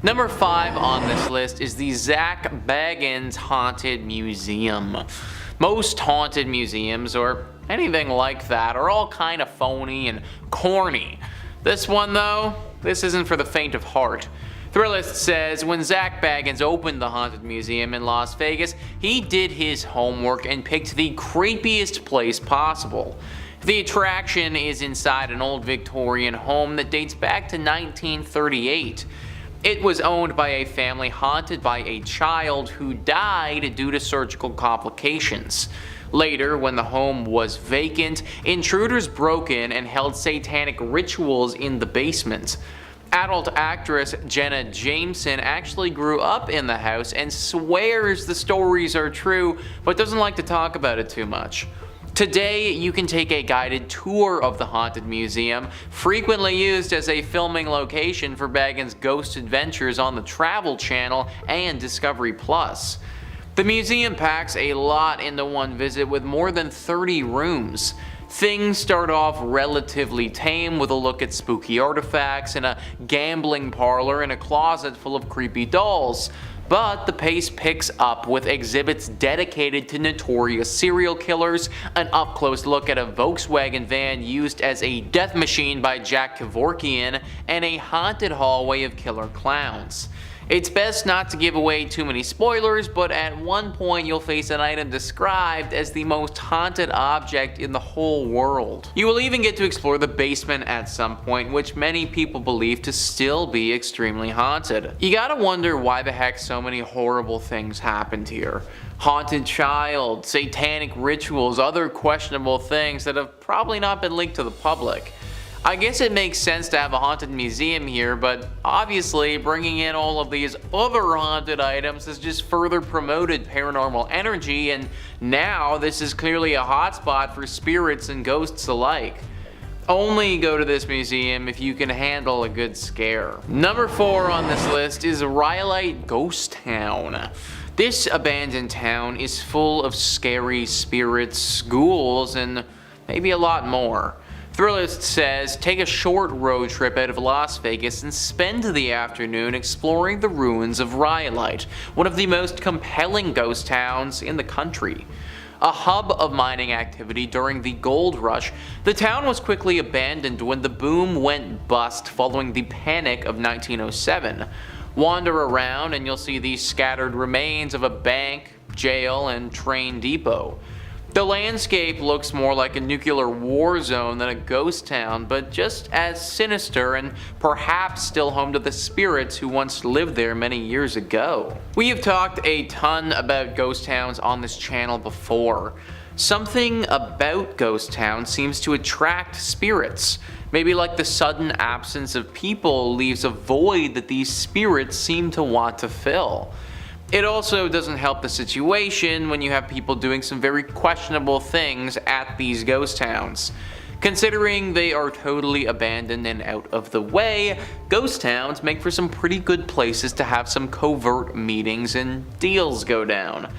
Number 5 on this list is the Zach Baggins Haunted Museum. Most haunted museums, or anything like that, are all kind of phony and corny. This one though, this isn't for the faint of heart. Thrillist says when Zach Baggins opened the Haunted Museum in Las Vegas, he did his homework and picked the creepiest place possible. The attraction is inside an old Victorian home that dates back to 1938. It was owned by a family haunted by a child who died due to surgical complications. Later, when the home was vacant, intruders broke in and held satanic rituals in the basement. Adult actress Jenna Jameson actually grew up in the house and swears the stories are true, but doesn't like to talk about it too much. Today, you can take a guided tour of the Haunted Museum, frequently used as a filming location for Baggins' ghost adventures on the Travel Channel and Discovery Plus. The museum packs a lot into one visit with more than 30 rooms. Things start off relatively tame with a look at spooky artifacts and a gambling parlor and a closet full of creepy dolls. But the pace picks up with exhibits dedicated to notorious serial killers, an up-close look at a Volkswagen van used as a death machine by Jack Kevorkian, and a haunted hallway of killer clowns. It's best not to give away too many spoilers, but at one point you'll face an item described as the most haunted object in the whole world. You will even get to explore the basement at some point, which many people believe to still be extremely haunted. You gotta wonder why the heck so many horrible things happened here. Haunted child, satanic rituals, other questionable things that have probably not been leaked to the public. I guess it makes sense to have a haunted museum here, but obviously bringing in all of these other haunted items has just further promoted paranormal energy, and now this is clearly a hotspot for spirits and ghosts alike. Only go to this museum if you can handle a good scare. Number 4 on this list is Rhyolite Ghost Town. This abandoned town is full of scary spirits, ghouls, and maybe a lot more. Thrillist says, take a short road trip out of Las Vegas and spend the afternoon exploring the ruins of Rhyolite, one of the most compelling ghost towns in the country. A hub of mining activity during the gold rush, the town was quickly abandoned when the boom went bust following the panic of 1907. Wander around and you'll see the scattered remains of a bank, jail, and train depot. The landscape looks more like a nuclear war zone than a ghost town, but just as sinister and perhaps still home to the spirits who once lived there many years ago. We have talked a ton about ghost towns on this channel before. Something about ghost towns seems to attract spirits. Maybe like the sudden absence of people leaves a void that these spirits seem to want to fill. It also doesn't help the situation when you have people doing some very questionable things at these ghost towns. Considering they are totally abandoned and out of the way, ghost towns make for some pretty good places to have some covert meetings and deals go down.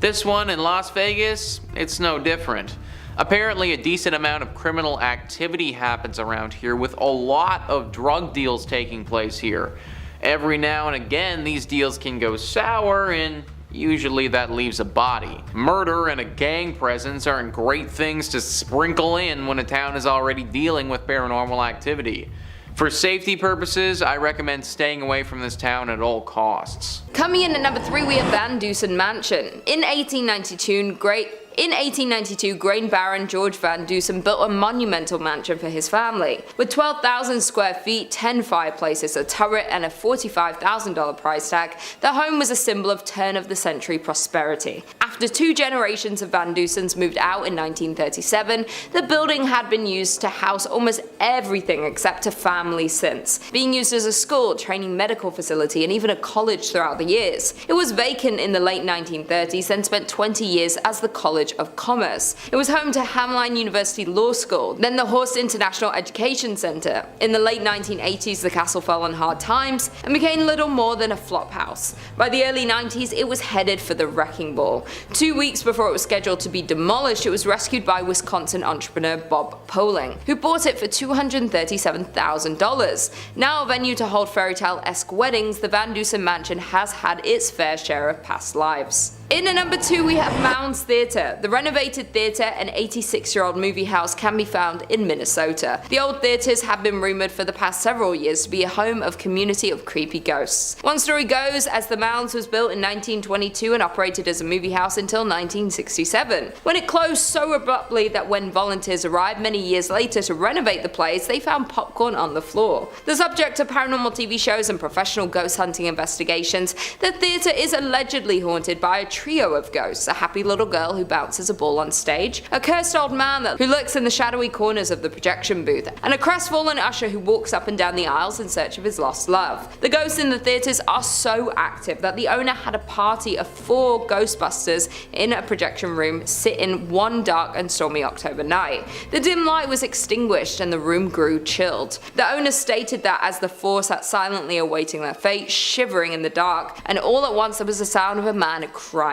This one in Las Vegas, it's no different. Apparently a decent amount of criminal activity happens around here, with a lot of drug deals taking place here. Every now and again these deals can go sour, and usually that leaves a body. Murder and a gang presence aren't great things to sprinkle in when a town is already dealing with paranormal activity. For safety purposes, I recommend staying away from this town at all costs. Coming in at number 3 we have Van Dusen Mansion. In 1892, Grain Baron George Van Dusen built a monumental mansion for his family. With 12,000 square feet, 10 fireplaces, a turret, and a $45,000 price tag, the home was a symbol of turn-of-the-century prosperity. After 2 generations of Van Dusens moved out in 1937, the building had been used to house almost everything except a family since, being used as a school, training medical facility, and even a college throughout the years. It was vacant in the late 1930s, then spent 20 years as the college College of Commerce. It was home to Hamline University Law School, then the Horst International Education Center. In the late 1980s, the castle fell on hard times and became little more than a flophouse. By the early 90s, it was headed for the wrecking ball. 2 weeks before it was scheduled to be demolished, it was rescued by Wisconsin entrepreneur Bob Poling, who bought it for $237,000. Now a venue to hold fairytale-esque weddings, the Van Dusen Mansion has had its fair share of past lives. In at number 2 we have Mounds Theater. The renovated theater, an 86-year-old movie house, can be found in Minnesota. The old theaters have been rumored for the past several years to be a home of community of creepy ghosts. One story goes as the Mounds was built in 1922 and operated as a movie house until 1967, when it closed so abruptly that when volunteers arrived many years later to renovate the place, they found popcorn on the floor. The subject of paranormal TV shows and professional ghost hunting investigations, the theater is allegedly haunted by a trio of ghosts: a happy little girl who bounces a ball on stage, a cursed old man who lurks in the shadowy corners of the projection booth, and a crestfallen usher who walks up and down the aisles in search of his lost love. The ghosts in the theaters are so active that the owner had a party of 4 Ghostbusters in a projection room sit in one dark and stormy October night. The dim light was extinguished and the room grew chilled. The owner stated that as the 4 sat silently awaiting their fate, shivering in the dark, and all at once there was the sound of a man crying.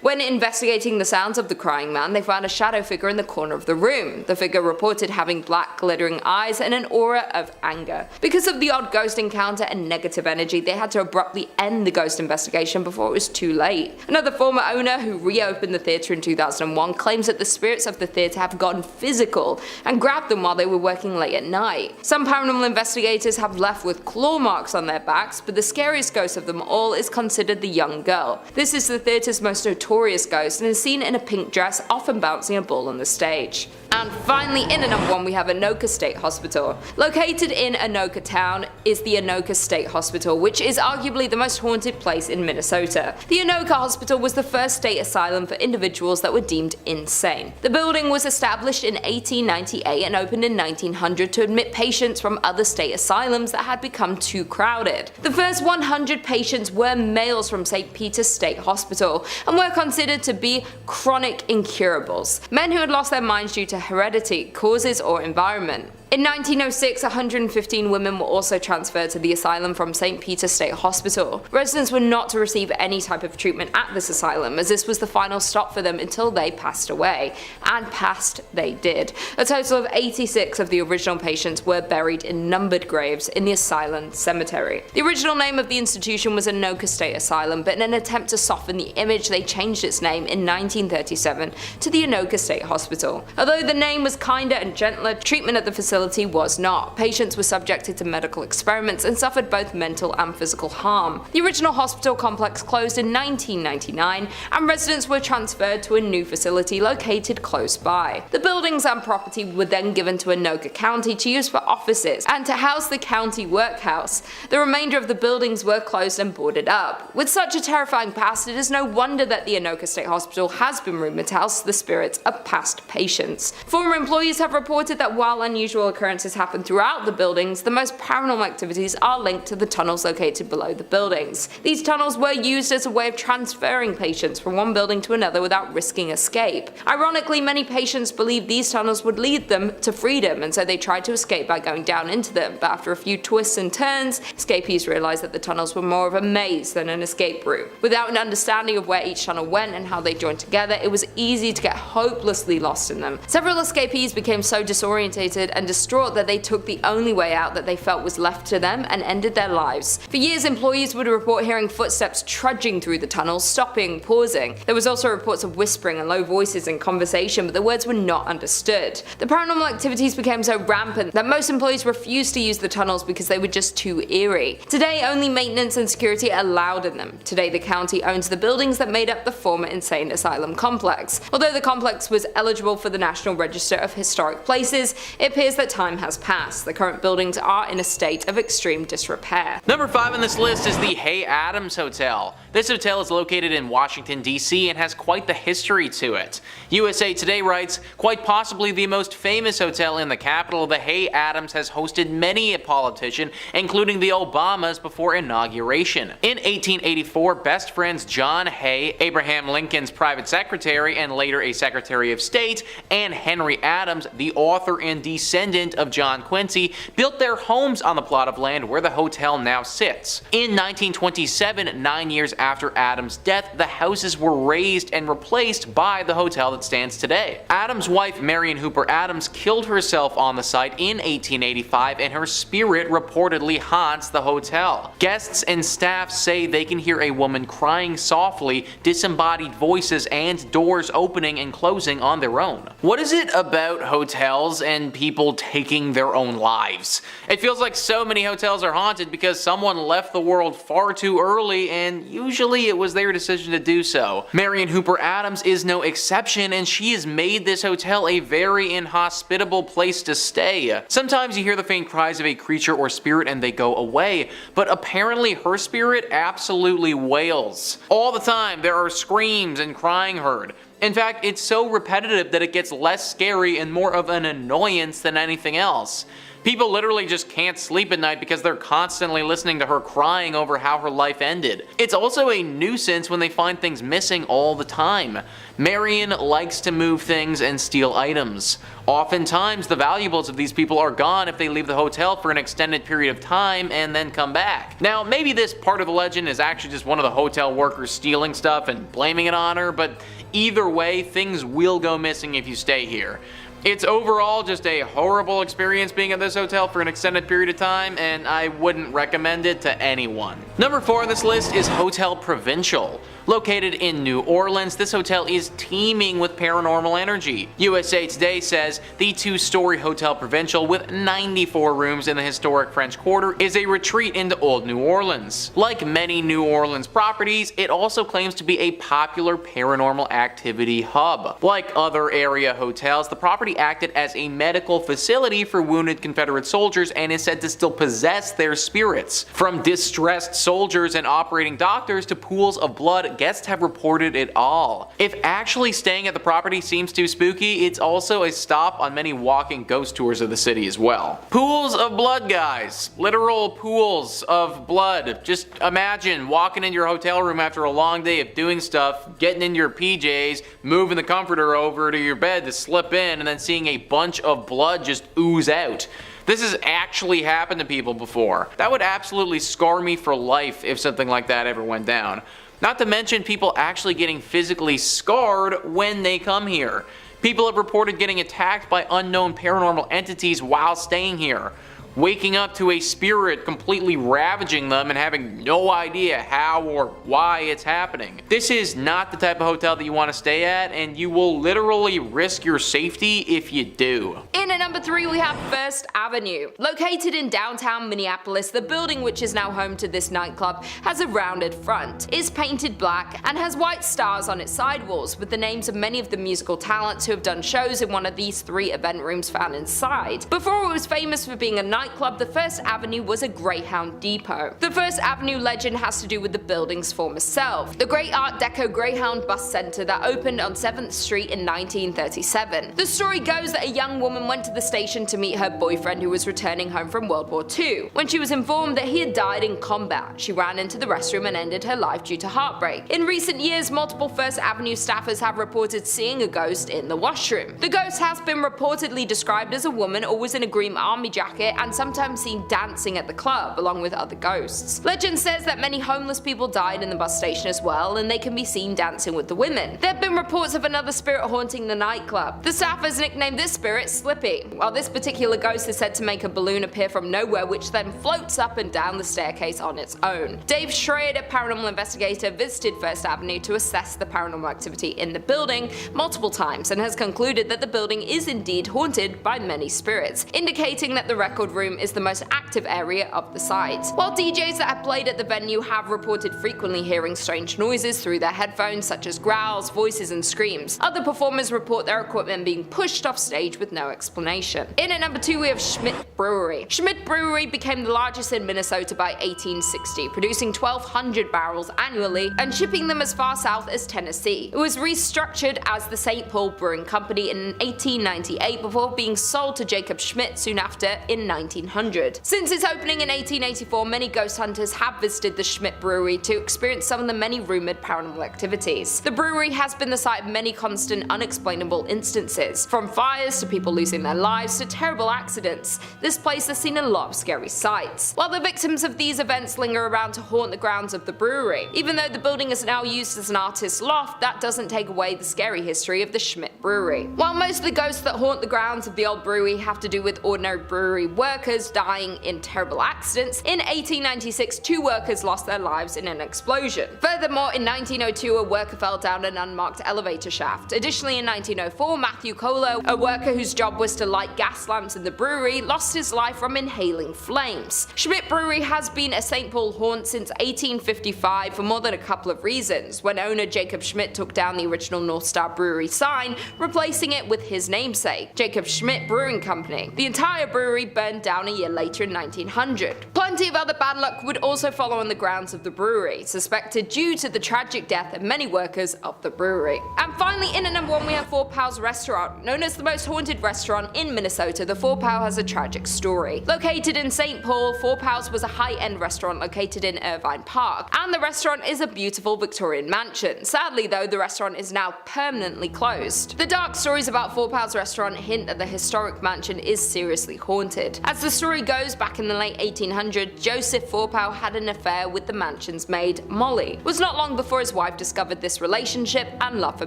When investigating the sounds of the crying man, they found a shadow figure in the corner of the room. The figure reported having black glittering eyes and an aura of anger. Because of the odd ghost encounter and negative energy, they had to abruptly end the ghost investigation before it was too late. Another former owner, who reopened the theatre in 2001, claims that the spirits of the theatre have gotten physical and grabbed them while they were working late at night. Some paranormal investigators have left with claw marks on their backs, but the scariest ghost of them all is considered the young girl. This is the theatre's most notorious ghost and is seen in a pink dress, often bouncing a ball on the stage. And finally, in at number 1 we have Anoka State Hospital. Located in Anoka town is the Anoka State Hospital, which is arguably the most haunted place in Minnesota. The Anoka Hospital was the first state asylum for individuals that were deemed insane. The building was established in 1898 and opened in 1900 to admit patients from other state asylums that had become too crowded. The first 100 patients were males from St. Peter's State Hospital and were considered to be chronic incurables, men who had lost their minds due to heredity, causes, or environment. In 1906, 115 women were also transferred to the asylum from St. Peter's State Hospital. Residents were not to receive any type of treatment at this asylum, as this was the final stop for them until they passed away. And passed they did. A total of 86 of the original patients were buried in numbered graves in the asylum cemetery. The original name of the institution was Anoka State Asylum, but in an attempt to soften the image, they changed its name in 1937 to the Anoka State Hospital. Although the name was kinder and gentler, treatment at the facility was not. Patients were subjected to medical experiments and suffered both mental and physical harm. The original hospital complex closed in 1999 and residents were transferred to a new facility located close by. The buildings and property were then given to Anoka County to use for offices and to house the county workhouse. The remainder of the buildings were closed and boarded up. With such a terrifying past, it is no wonder that the Anoka State Hospital has been rumored to house the spirits of past patients. Former employees have reported that while unusual occurrences happen throughout the buildings, the most paranormal activities are linked to the tunnels located below the buildings. These tunnels were used as a way of transferring patients from one building to another without risking escape. Ironically, many patients believed these tunnels would lead them to freedom, and so they tried to escape by going down into them, but after a few twists and turns, escapees realized that the tunnels were more of a maze than an escape route. Without an understanding of where each tunnel went and how they joined together, it was easy to get hopelessly lost in them. Several escapees became so disorientated and distraught that they took the only way out that they felt was left to them and ended their lives. For years, employees would report hearing footsteps trudging through the tunnels, stopping, pausing. There was also reports of whispering and low voices in conversation, but the words were not understood. The paranormal activities became so rampant that most employees refused to use the tunnels because they were just too eerie. Today, only maintenance and security are allowed in them. Today, the county owns the buildings that made up the former insane asylum complex. Although the complex was eligible for the National Register of Historic Places, it appears that time has passed. The current buildings are in a state of extreme disrepair. Number 5 on this list is the Hay Adams Hotel. This hotel is located in Washington, D.C. and has quite the history to it. USA Today writes, quite possibly the most famous hotel in the capital, the Hay Adams has hosted many a politician, including the Obamas before inauguration. In 1884, best friends John Hay, Abraham Lincoln's private secretary and later a Secretary of State, and Henry Adams, the author and descendant of John Quincy, built their homes on the plot of land where the hotel now sits. In 1927, 9 years after Adams' death, the houses were razed and replaced by the hotel that stands today. Adams' wife, Marion Hooper Adams, killed herself on the site in 1885, and her spirit reportedly haunts the hotel. Guests and staff say they can hear a woman crying softly, disembodied voices, and doors opening and closing on their own. What is it about hotels and people taking their own lives? It feels like so many hotels are haunted because someone left the world far too early, and usually it was their decision to do so. Marion Hooper Adams is no exception, and she has made this hotel a very inhospitable place to stay. Sometimes you hear the faint cries of a creature or spirit and they go away, but apparently her spirit absolutely wails. All the time there are screams and crying heard. In fact, it's so repetitive that it gets less scary and more of an annoyance than anything else. People literally just can't sleep at night because they're constantly listening to her crying over how her life ended. It's also a nuisance when they find things missing all the time. Marion likes to move things and steal items. Oftentimes, the valuables of these people are gone if they leave the hotel for an extended period of time and then come back. Now, maybe this part of the legend is actually just one of the hotel workers stealing stuff and blaming it on her, but either way, things will go missing if you stay here. It's overall just a horrible experience being at this hotel for an extended period of time, and I wouldn't recommend it to anyone. Number 4 on this list is Hotel Provincial. Located in New Orleans, this hotel is teeming with paranormal energy. USA Today says the 2-story Hotel Provincial with 94 rooms in the historic French Quarter is a retreat into old New Orleans. Like many New Orleans properties, it also claims to be a popular paranormal activity hub. Like other area hotels, the property acted as a medical facility for wounded Confederate soldiers and is said to still possess their spirits. From distressed soldiers and operating doctors to pools of blood, guests have reported it all. If actually staying at the property seems too spooky, it's also a stop on many walking ghost tours of the city as well. Pools of blood, guys. Literal pools of blood. Just imagine walking in your hotel room after a long day of doing stuff, getting in your PJs, moving the comforter over to your bed to slip in, and then seeing a bunch of blood just ooze out. This has actually happened to people before. That would absolutely scar me for life if something like that ever went down. Not to mention people actually getting physically scarred when they come here. People have reported getting attacked by unknown paranormal entities while staying here, waking up to a spirit completely ravaging them and having no idea how or why it's happening. This is not the type of hotel that you want to stay at, and you will literally risk your safety if you do. In at number 3 we have First Avenue. Located in downtown Minneapolis, the building, which is now home to this nightclub, has a rounded front, is painted black, and has white stars on its sidewalls with the names of many of the musical talents who have done shows in one of these 3 event rooms found inside. Before it was famous for being a nightclub, the First Avenue was a Greyhound depot. The First Avenue legend has to do with the building's former self, the great Art Deco Greyhound bus center that opened on 7th Street in 1937. The story goes that a young woman went to the station to meet her boyfriend who was returning home from World War II. When she was informed that he had died in combat, she ran into the restroom and ended her life due to heartbreak. In recent years, multiple First Avenue staffers have reported seeing a ghost in the washroom. The ghost has been reportedly described as a woman always in a green army jacket and sometimes seen dancing at the club along with other ghosts. Legend says that many homeless people died in the bus station as well, and they can be seen dancing with the women. There have been reports of another spirit haunting the nightclub. The staffers nicknamed this spirit Slippy, while this particular ghost is said to make a balloon appear from nowhere which then floats up and down the staircase on its own. Dave Schrader, paranormal investigator, visited First Avenue to assess the paranormal activity in the building multiple times and has concluded that the building is indeed haunted by many spirits, indicating that the record room is the most active area of the site. While DJs that have played at the venue have reported frequently hearing strange noises through their headphones such as growls, voices and screams, other performers report their equipment being pushed off stage with no explanation. In at number 2 we have Schmid Brewery. Schmid Brewery became the largest in Minnesota by 1860, producing 1,200 barrels annually and shipping them as far south as Tennessee. It was restructured as the St. Paul Brewing Company in 1898 before being sold to Jacob Schmidt soon after in 1900. Since its opening in 1884, many ghost hunters have visited the Schmid Brewery to experience some of the many rumored paranormal activities. The brewery has been the site of many constant unexplainable instances, from fires to people losing their lives to terrible accidents. This place has seen a lot of scary sights, while the victims of these events linger around to haunt the grounds of the brewery. Even though the building is now used as an artist's loft, that doesn't take away the scary history of the Schmid Brewery. While most of the ghosts that haunt the grounds of the old brewery have to do with ordinary brewery workers dying in terrible accidents, in 1896 2 workers lost their lives in an explosion. Furthermore, in 1902 a worker fell down an unmarked elevator shaft. Additionally, in 1904 Matthew Colo, a worker whose job was to light gas lamps in the brewery, lost his life from inhaling flames. Schmid Brewery has been a St. Paul haunt since 1855 for more than a couple of reasons, when owner Jacob Schmidt took down the original North Star Brewery sign, replacing it with his namesake, Jacob Schmidt Brewing Company. The entire brewery burned down a year later in 1900. Plenty of other bad luck would also follow on the grounds of the brewery, suspected due to the tragic death of many workers of the brewery. And finally, in at number 1 we have Four Pals Restaurant. Known as the most haunted restaurant in Minnesota, the Four Pal has a tragic story. Located in St. Paul, Four Pals was a high-end restaurant located in Irvine Park, and the restaurant is a beautiful Victorian mansion. Sadly though, the restaurant is now permanently closed. The dark stories about Four Pals Restaurant hint that the historic mansion is seriously haunted. As the story goes, back in the late 1800s, Joseph Four Pal had an affair with the mansion's maid, Molly. It was not long before his wife discovered this relationship and love for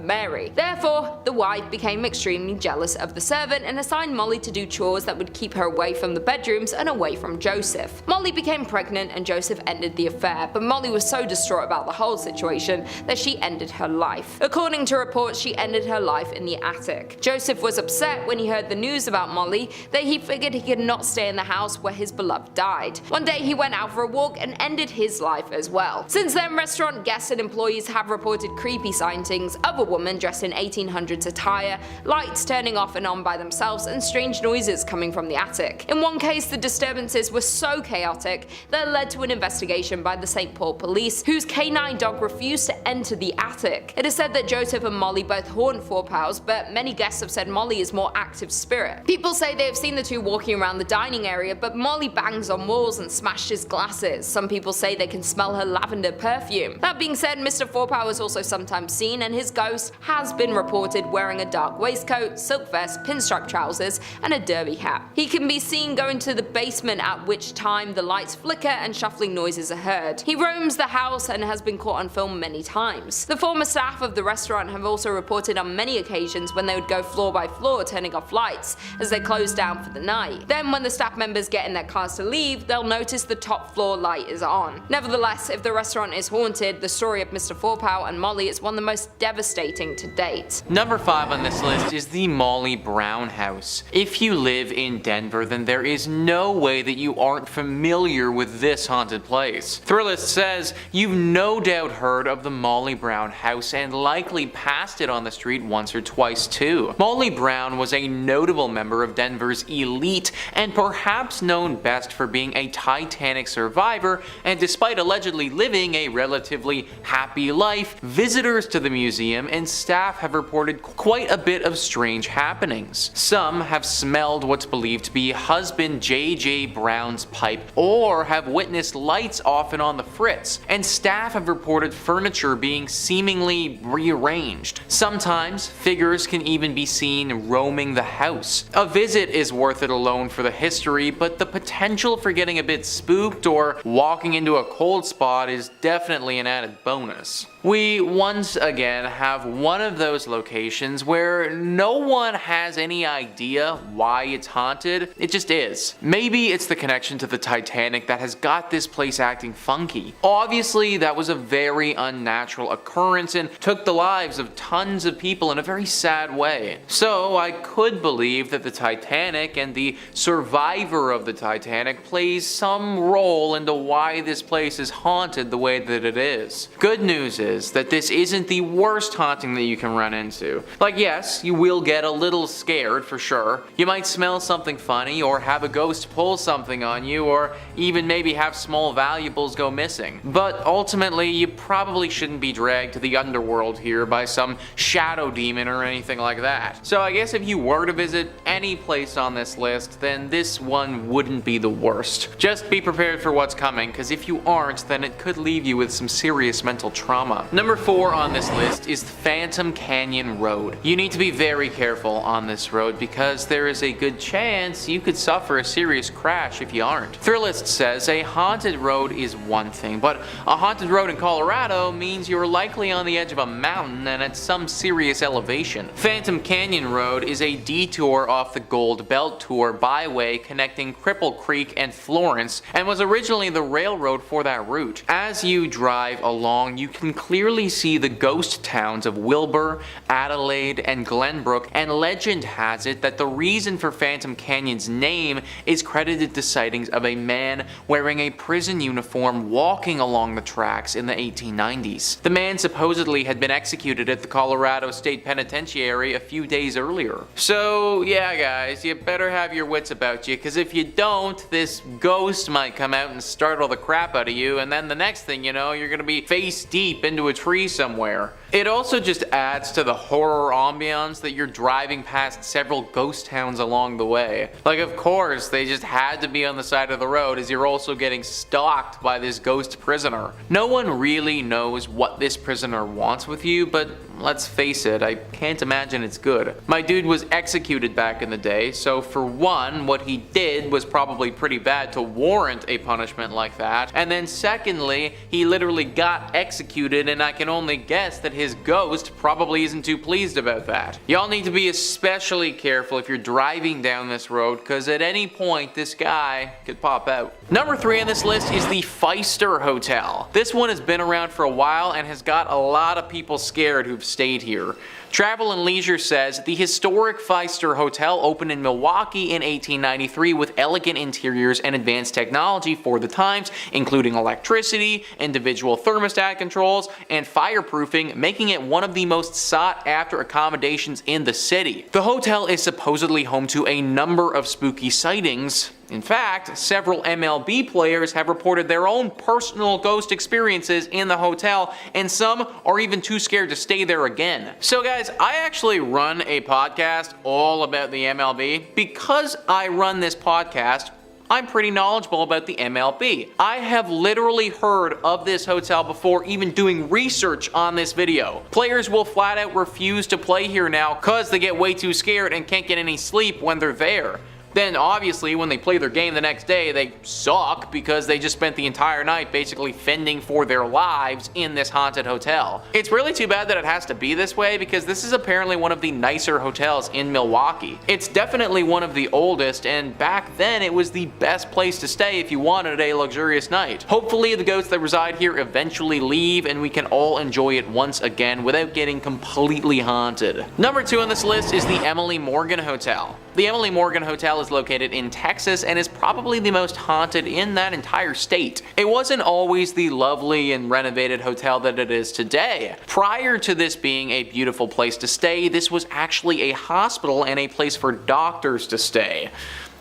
Mary. Therefore, the wife became extremely jealous of the servant and assigned Molly to do chores that would keep her away from the bedrooms and away from Joseph. Molly became pregnant and Joseph ended the affair, but Molly was so distraught about the whole situation that she ended her life. According to reports, she ended her life in the attic. Joseph was upset when he heard the news about Molly that he figured he could not stay in the house where his beloved died. One day he went out for a walk and ended his life as well. Since then, restaurant guests and employees have reported creepy sightings of a woman dressed in 1800s attire, lights turning off and on by themselves, and strange noises coming from the attic. In one case, the disturbances were so chaotic that led to an investigation by the St. Paul police, whose canine dog refused to enter the attic. It is said that Joseph and Molly both haunt Four Pals, but many guests have said Molly is more active spirit. People say they have seen the two walking around the dining area, but Molly bangs on walls and smashes glasses. Some people say they can smell her lavender perfume. That being said, Mr. Four Pal is also sometimes seen, and his ghost has been reported wearing a dark waistcoat, silk vest, pinstripe trousers, and a derby hat. He can be seen going to the basement, at which time the lights flicker and shuffling noises are heard. He roams the house and has been caught on film many times. The former staff of the restaurant have also reported on many occasions when they would go floor by floor turning off lights as they close down for the night. Then when the staff members get in their cars to leave, they'll notice the top floor light is on. Nevertheless, if the restaurant is haunted, the story of Mr. Four Pal and Molly is one of the most devastating to date. Number 5 on this list is the Molly Brown House. If you live in Denver, then there is no way that you aren't familiar with this haunted place. Thrillist says you've no doubt heard of the Molly Brown House and likely passed it on the street once or twice too. Molly Brown was a notable member of Denver's elite and perhaps known best for being a Titanic survivor, and despite allegedly living a relatively happy life, visitors to the museum and staff have reported quite a bit of strange happenings. Some have smelled what's believed to be husband J.J. Brown's pipe, or have witnessed lights off and on the fritz, and staff have reported furniture being seemingly rearranged. Sometimes, figures can even be seen roaming the house. A visit is worth it alone for the history, but the potential for getting a bit spooked or walking into a cold spot is definitely an added bonus. We once again have one of those locations where no one has any idea why it's haunted, it just is. Maybe it's the connection to the Titanic that has got this place acting funky. Obviously, that was a very unnatural occurrence and took the lives of tons of people in a very sad way. So I could believe that the Titanic and the survivors survivor of the Titanic plays some role into why this place is haunted the way that it is. Good news is that this isn't the worst haunting that you can run into. Like, yes, you will get a little scared for sure. You might smell something funny, or have a ghost pull something on you, or even maybe have small valuables go missing. But ultimately, you probably shouldn't be dragged to the underworld here by some shadow demon or anything like that. So I guess if you were to visit any place on this list, then this one wouldn't be the worst. Just be prepared for what's coming, because if you aren't, then it could leave you with some serious mental trauma. Number 4 on this list is Phantom Canyon Road. You need to be very careful on this road because there is a good chance you could suffer a serious crash if you aren't. Thrillist says a haunted road is one thing, but a haunted road in Colorado means you're likely on the edge of a mountain and at some serious elevation. Phantom Canyon Road is a detour off the Gold Belt Tour byway connecting Cripple Creek and Florence, and was originally the railroad for that route. As you drive along, you can clearly see the ghost towns of Wilbur, Adelaide, and Glenbrook, and legend has it that the reason for Phantom Canyon's name is credited to sightings of a man wearing a prison uniform walking along the tracks in the 1890s. The man supposedly had been executed at the Colorado State Penitentiary a few days earlier. So yeah guys, you better have your wits about you, because if you don't, this ghost might come out and startle the crap out of you, and then the next thing you know, you're gonna be face deep into a tree somewhere. It also just adds to the horror ambiance that you're driving past several ghost towns along the way. Like, of course, they just had to be on the side of the road as you're also getting stalked by this ghost prisoner. No one really knows what this prisoner wants with you, but let's face it, I can't imagine it's good. My dude was executed back in the day, so for one, what he did was probably pretty bad to warrant a punishment like that, and then secondly, he literally got executed, and I can only guess that his ghost probably isn't too pleased about that. Y'all need to be especially careful if you're driving down this road, because at any point this guy could pop out. Number 3 on this list is the Pfister Hotel. This one has been around for a while and has got a lot of people scared who've stayed here. Travel and Leisure says the historic Pfister Hotel opened in Milwaukee in 1893 with elegant interiors and advanced technology for the times, including electricity, individual thermostat controls, and fireproofing, making it one of the most sought after accommodations in the city. The hotel is supposedly home to a number of spooky sightings. In fact, several MLB players have reported their own personal ghost experiences in the hotel, and some are even too scared to stay there again. So guys, I actually run a podcast all about the MLB. Because I run this podcast, I'm pretty knowledgeable about the MLB. I have literally heard of this hotel before even doing research on this video. Players will flat out refuse to play here now because they get way too scared and can't get any sleep when they're there. Then obviously when they play their game the next day, they suck because they just spent the entire night basically fending for their lives in this haunted hotel. It's really too bad that it has to be this way because this is apparently one of the nicer hotels in Milwaukee. It's definitely one of the oldest, and back then it was the best place to stay if you wanted a luxurious night. Hopefully the ghosts that reside here eventually leave and we can all enjoy it once again without getting completely haunted. Number 2 on this list is the Emily Morgan Hotel. The Emily Morgan Hotel is located in Texas and is probably the most haunted in that entire state. It wasn't always the lovely and renovated hotel that it is today. Prior to this being a beautiful place to stay, this was actually a hospital and a place for doctors to stay.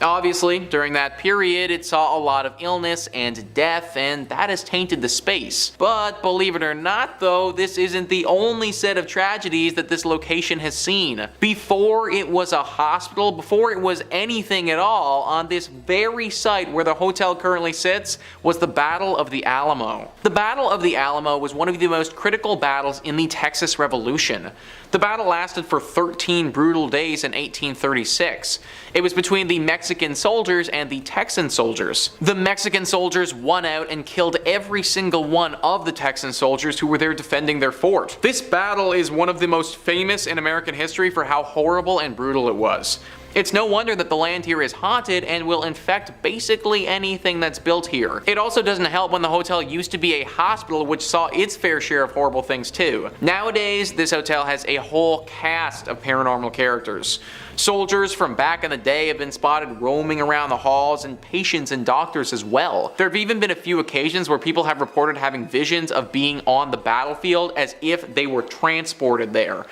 Obviously, during that period, it saw a lot of illness and death, and that has tainted the space. But believe it or not though, this isn't the only set of tragedies that this location has seen. Before it was a hospital, before it was anything at all, on this very site where the hotel currently sits, was the Battle of the Alamo. The Battle of the Alamo was one of the most critical battles in the Texas Revolution. The battle lasted for 13 brutal days in 1836. It was between the Mexican soldiers and the Texan soldiers. The Mexican soldiers won out and killed every single one of the Texan soldiers who were there defending their fort. This battle is one of the most famous in American history for how horrible and brutal it was. It's no wonder that the land here is haunted and will infect basically anything that's built here. It also doesn't help when the hotel used to be a hospital which saw its fair share of horrible things too. Nowadays, this hotel has a whole cast of paranormal characters. Soldiers from back in the day have been spotted roaming around the halls, and patients and doctors as well. There have even been a few occasions where people have reported having visions of being on the battlefield as if they were transported there.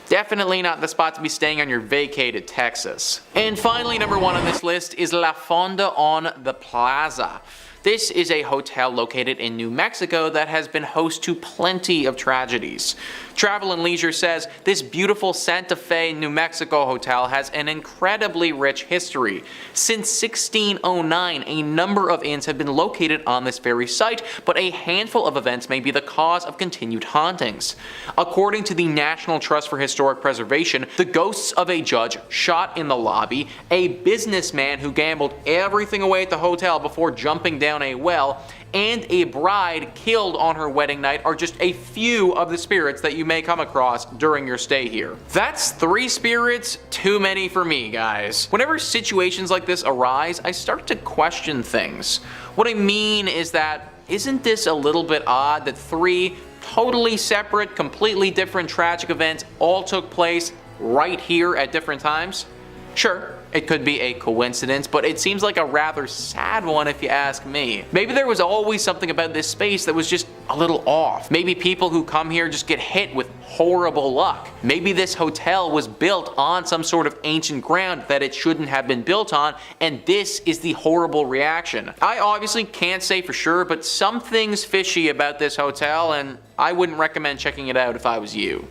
Definitely not the spot to be staying on your vacay to Texas. And finally, number 1 on this list is La Fonda on the Plaza. This is a hotel located in New Mexico that has been host to plenty of tragedies. Travel and Leisure says this beautiful Santa Fe, New Mexico hotel has an incredibly rich history. Since 1609, a number of inns have been located on this very site, but a handful of events may be the cause of continued hauntings. According to the National Trust for Historic Preservation, the ghosts of a judge shot in the lobby, a businessman who gambled everything away at the hotel before jumping down a well, and a bride killed on her wedding night are just a few of the spirits that you may come across during your stay here. That's 3 spirits too many for me, guys. Whenever situations like this arise, I start to question things. What I mean is that, isn't this a little bit odd that 3 totally separate, completely different tragic events all took place right here at different times? Sure, it could be a coincidence, but it seems like a rather sad one if you ask me. Maybe there was always something about this space that was just a little off. Maybe people who come here just get hit with horrible luck. Maybe this hotel was built on some sort of ancient ground that it shouldn't have been built on, and this is the horrible reaction. I obviously can't say for sure, but something's fishy about this hotel, and I wouldn't recommend checking it out if I was you.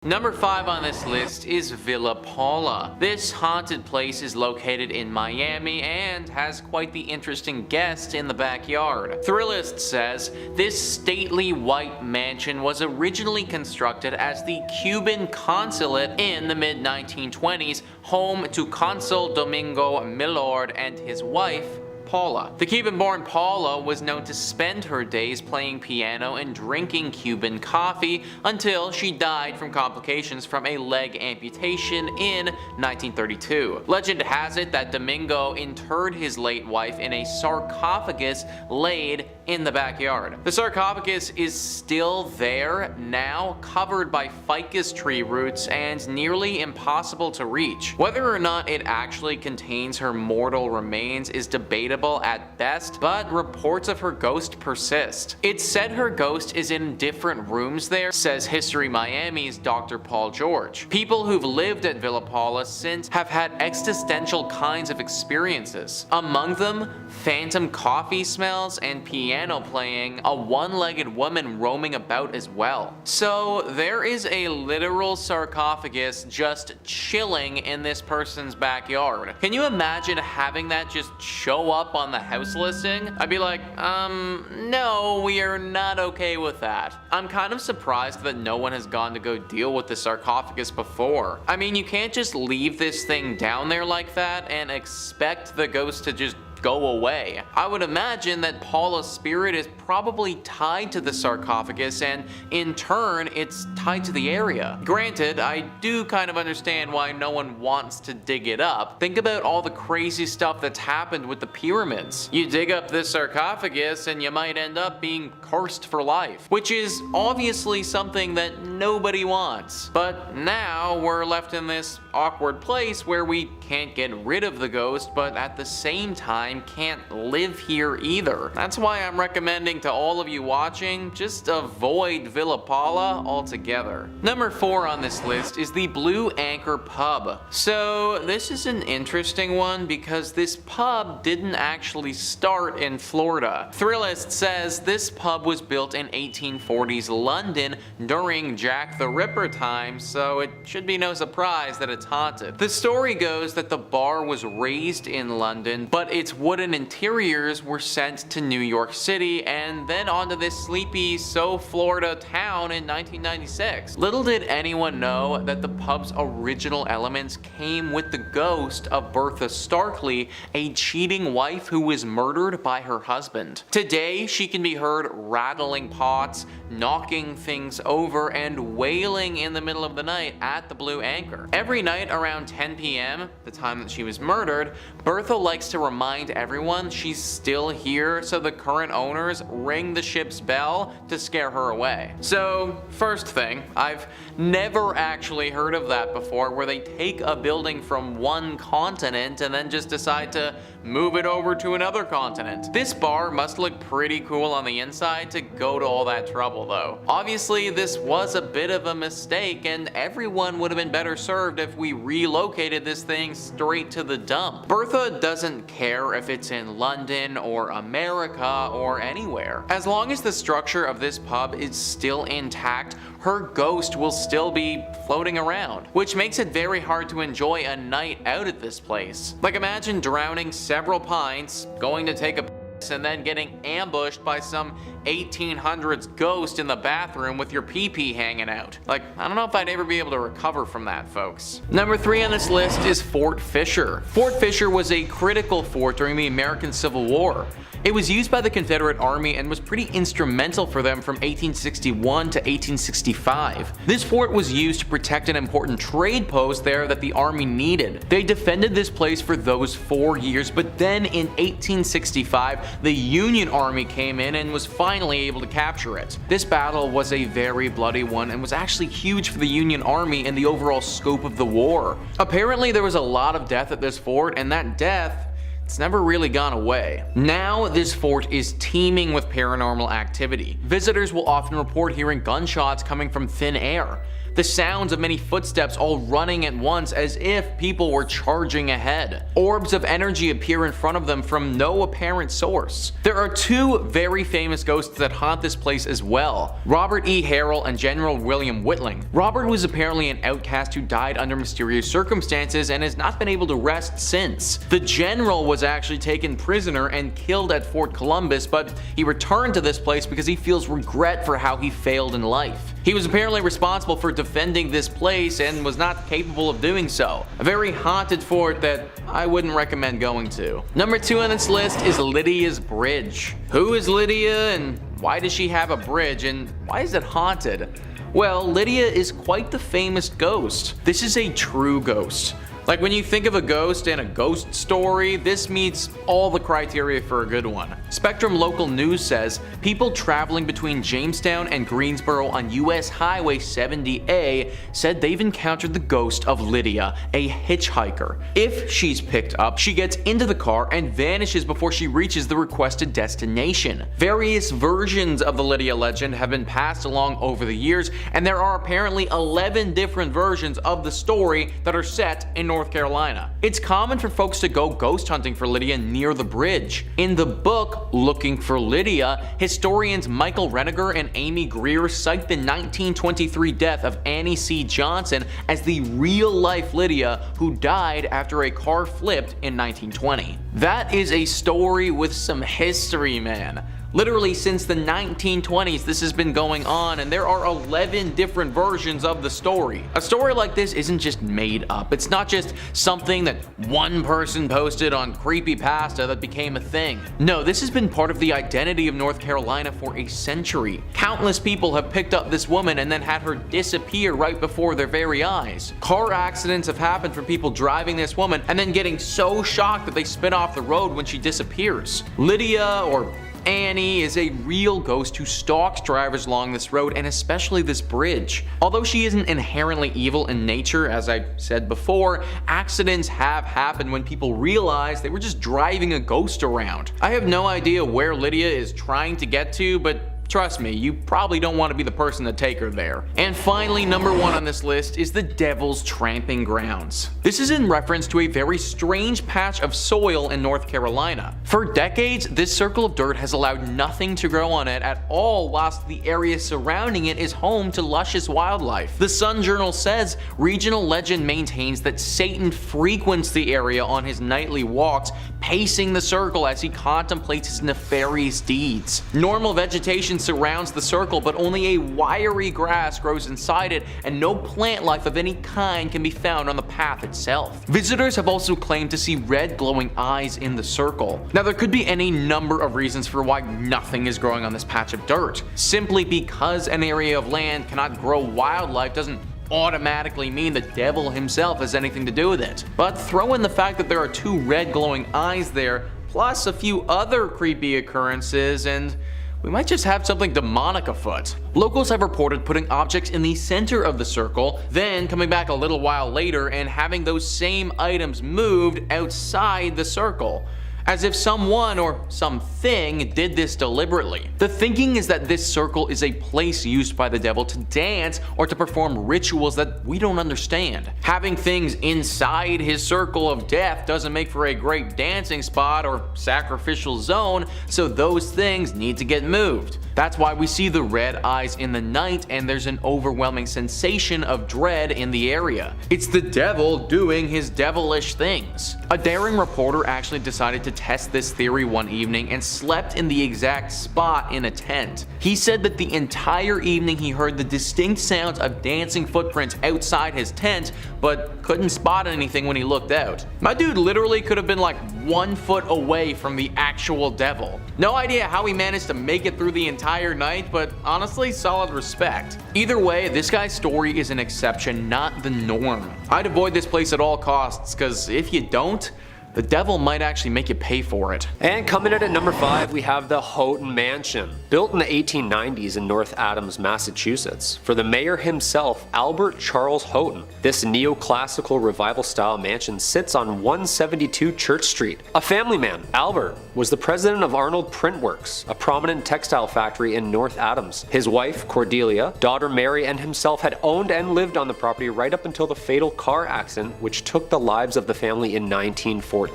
Number 5 on this list is Villa Paula. This haunted place is located in Miami and has quite the interesting guest in the backyard. Thrillist says, this stately white mansion was originally constructed as the Cuban consulate in the mid-1920s, home to Consul Domingo Millard and his wife, Paula. The Cuban-born Paula was known to spend her days playing piano and drinking Cuban coffee until she died from complications from a leg amputation in 1932. Legend has it that Domingo interred his late wife in a sarcophagus laid in the backyard. The sarcophagus is still there now, covered by ficus tree roots and nearly impossible to reach. Whether or not it actually contains her mortal remains is debatable at best, but reports of her ghost persist. It's said her ghost is in different rooms there, says History Miami's Dr. Paul George. People who've lived at Villa Paula since have had existential kinds of experiences. Among them, phantom coffee smells and piano playing, a one-legged woman roaming about as well. So there is a literal sarcophagus just chilling in this person's backyard. Can you imagine having that just show up on the house listing? I'd be like, no, we are not okay with that. I'm kind of surprised that no one has gone to go deal with the sarcophagus before. I mean, you can't just leave this thing down there like that and expect the ghost to just go away. I would imagine that Paula's spirit is probably tied to the sarcophagus, and in turn it's tied to the area. Granted, I do kind of understand why no one wants to dig it up. Think about all the crazy stuff that's happened with the pyramids. You dig up this sarcophagus and you might end up being cursed for life, which is obviously something that nobody wants. But now we're left in this awkward place where we can't get rid of the ghost, but at the same time can't live here either. That's why I'm recommending to all of you watching, just avoid Villa Paula altogether. Number 4 on this list is the Blue Anchor Pub. So this is an interesting one because this pub didn't actually start in Florida. Thrillist says this pub was built in 1840s London during Jack the Ripper times, so it should be no surprise that it's haunted. The story goes that the bar was raised in London, but its wooden interiors were sent to New York City and then onto this sleepy Florida town in 1996. Little did anyone know that the pub's original elements came with the ghost of Bertha Starkley, a cheating wife who was murdered by her husband. Today, she can be heard rattling pots, knocking things over, and wailing in the middle of the night at the Blue Anchor. Every night around 10 p.m., the time that she was murdered, Bertha likes to remind everyone she's still here, so the current owners ring the ship's bell to scare her away. So, first thing, I've never actually heard of that before, where they take a building from one continent and then just decide to move it over to another continent. This bar must look pretty cool on the inside to go to all that trouble though. Obviously, this was a bit of a mistake and everyone would have been better served if we relocated this thing straight to the dump. Bertha doesn't care if it's in London or America or anywhere. As long as the structure of this pub is still intact, her ghost will still be floating around, which makes it very hard to enjoy a night out at this place. Like, imagine drowning several pints, going to take a piss, and then getting ambushed by some 1800s ghost in the bathroom with your pee-pee hanging out. Like, I don't know if I'd ever be able to recover from that, folks. Number 3 on this list is Fort Fisher. Fort Fisher was a critical fort during the American Civil War. It was used by the Confederate Army and was pretty instrumental for them from 1861 to 1865. This fort was used to protect an important trade post there that the Army needed. They defended this place for those 4 years, but then in 1865, the Union Army came in and was finally able to capture it. This battle was a very bloody one and was actually huge for the Union Army and the overall scope of the war. Apparently, there was a lot of death at this fort, and that death, it's never really gone away. Now, this fort is teeming with paranormal activity. Visitors will often report hearing gunshots coming from thin air. The sounds of many footsteps all running at once as if people were charging ahead. Orbs of energy appear in front of them from no apparent source. There are 2 very famous ghosts that haunt this place as well: Robert E. Harrell and General William Whitling. Robert was apparently an outcast who died under mysterious circumstances and has not been able to rest since. The general was actually taken prisoner and killed at Fort Columbus, but he returned to this place because he feels regret for how he failed in life. He was apparently responsible for defending this place and was not capable of doing so. A very haunted fort that I wouldn't recommend going to. Number 2 on this list is Lydia's Bridge. Who is Lydia and why does she have a bridge and why is it haunted? Well, Lydia is quite the famous ghost. This is a true ghost. Like, when you think of a ghost and a ghost story, this meets all the criteria for a good one. Spectrum Local News says people traveling between Jamestown and Greensboro on US Highway 70A said they've encountered the ghost of Lydia, a hitchhiker. If she's picked up, she gets into the car and vanishes before she reaches the requested destination. Various versions of the Lydia legend have been passed along over the years, and there are apparently 11 different versions of the story that are set in North Carolina. It's common for folks to go ghost hunting for Lydia near the bridge. In the book Looking for Lydia, historians Michael Reniger and Amy Greer cite the 1923 death of Annie C. Johnson as the real-life Lydia who died after a car flipped in 1920. That is a story with some history, man. Literally since the 1920s this has been going on, and there are 11 different versions of the story. A story like this isn't just made up. It's not just something that one person posted on Creepypasta that became a thing. No, this has been part of the identity of North Carolina for a century. Countless people have picked up this woman and then had her disappear right before their very eyes. Car accidents have happened from people driving this woman and then getting so shocked that they spin off the road when she disappears. Lydia, or Annie, is a real ghost who stalks drivers along this road and especially this bridge. Although she isn't inherently evil in nature, as I said before, accidents have happened when people realize they were just driving a ghost around. I have no idea where Lydia is trying to get to, but trust me, you probably don't want to be the person to take her there. And finally, number 1 on this list is the Devil's Tramping Grounds. This is in reference to a very strange patch of soil in North Carolina. For decades, this circle of dirt has allowed nothing to grow on it at all, whilst the area surrounding it is home to luscious wildlife. The Sun Journal says regional legend maintains that Satan frequents the area on his nightly walks, pacing the circle as he contemplates his nefarious deeds. Normal vegetation surrounds the circle, but only a wiry grass grows inside it, and no plant life of any kind can be found on the path itself. Visitors have also claimed to see red glowing eyes in the circle. Now, there could be any number of reasons for why nothing is growing on this patch of dirt. Simply because an area of land cannot grow wildlife doesn't automatically mean the devil himself has anything to do with it. But throw in the fact that there are 2 red glowing eyes there, plus a few other creepy occurrences, and we might just have something demonic afoot. Locals have reported putting objects in the center of the circle, then coming back a little while later and having those same items moved outside the circle, as if someone or something did this deliberately. The thinking is that this circle is a place used by the devil to dance or to perform rituals that we don't understand. Having things inside his circle of death doesn't make for a great dancing spot or sacrificial zone, so those things need to get moved. That's why we see the red eyes in the night, and there's an overwhelming sensation of dread in the area. It's the devil doing his devilish things. A daring reporter actually decided to test this theory one evening and slept in the exact spot in a tent. He said that the entire evening he heard the distinct sounds of dancing footprints outside his tent, but couldn't spot anything when he looked out. My dude literally could have been like 1 foot away from the actual devil. No idea how he managed to make it through the entire night, but honestly, solid respect. Either way, this guy's story is an exception, not the norm. I'd avoid this place at all costs, cause if you don't, the devil might actually make you pay for it. And coming in at number 5, we have the Houghton Mansion. Built in the 1890s in North Adams, Massachusetts, for the mayor himself, Albert Charles Houghton. This neoclassical revival style mansion sits on 172 Church Street. A family man, Albert was the president of Arnold Print Works, a prominent textile factory in North Adams. His wife, Cordelia, daughter Mary, and himself had owned and lived on the property right up until the fatal car accident which took the lives of the family in 1914.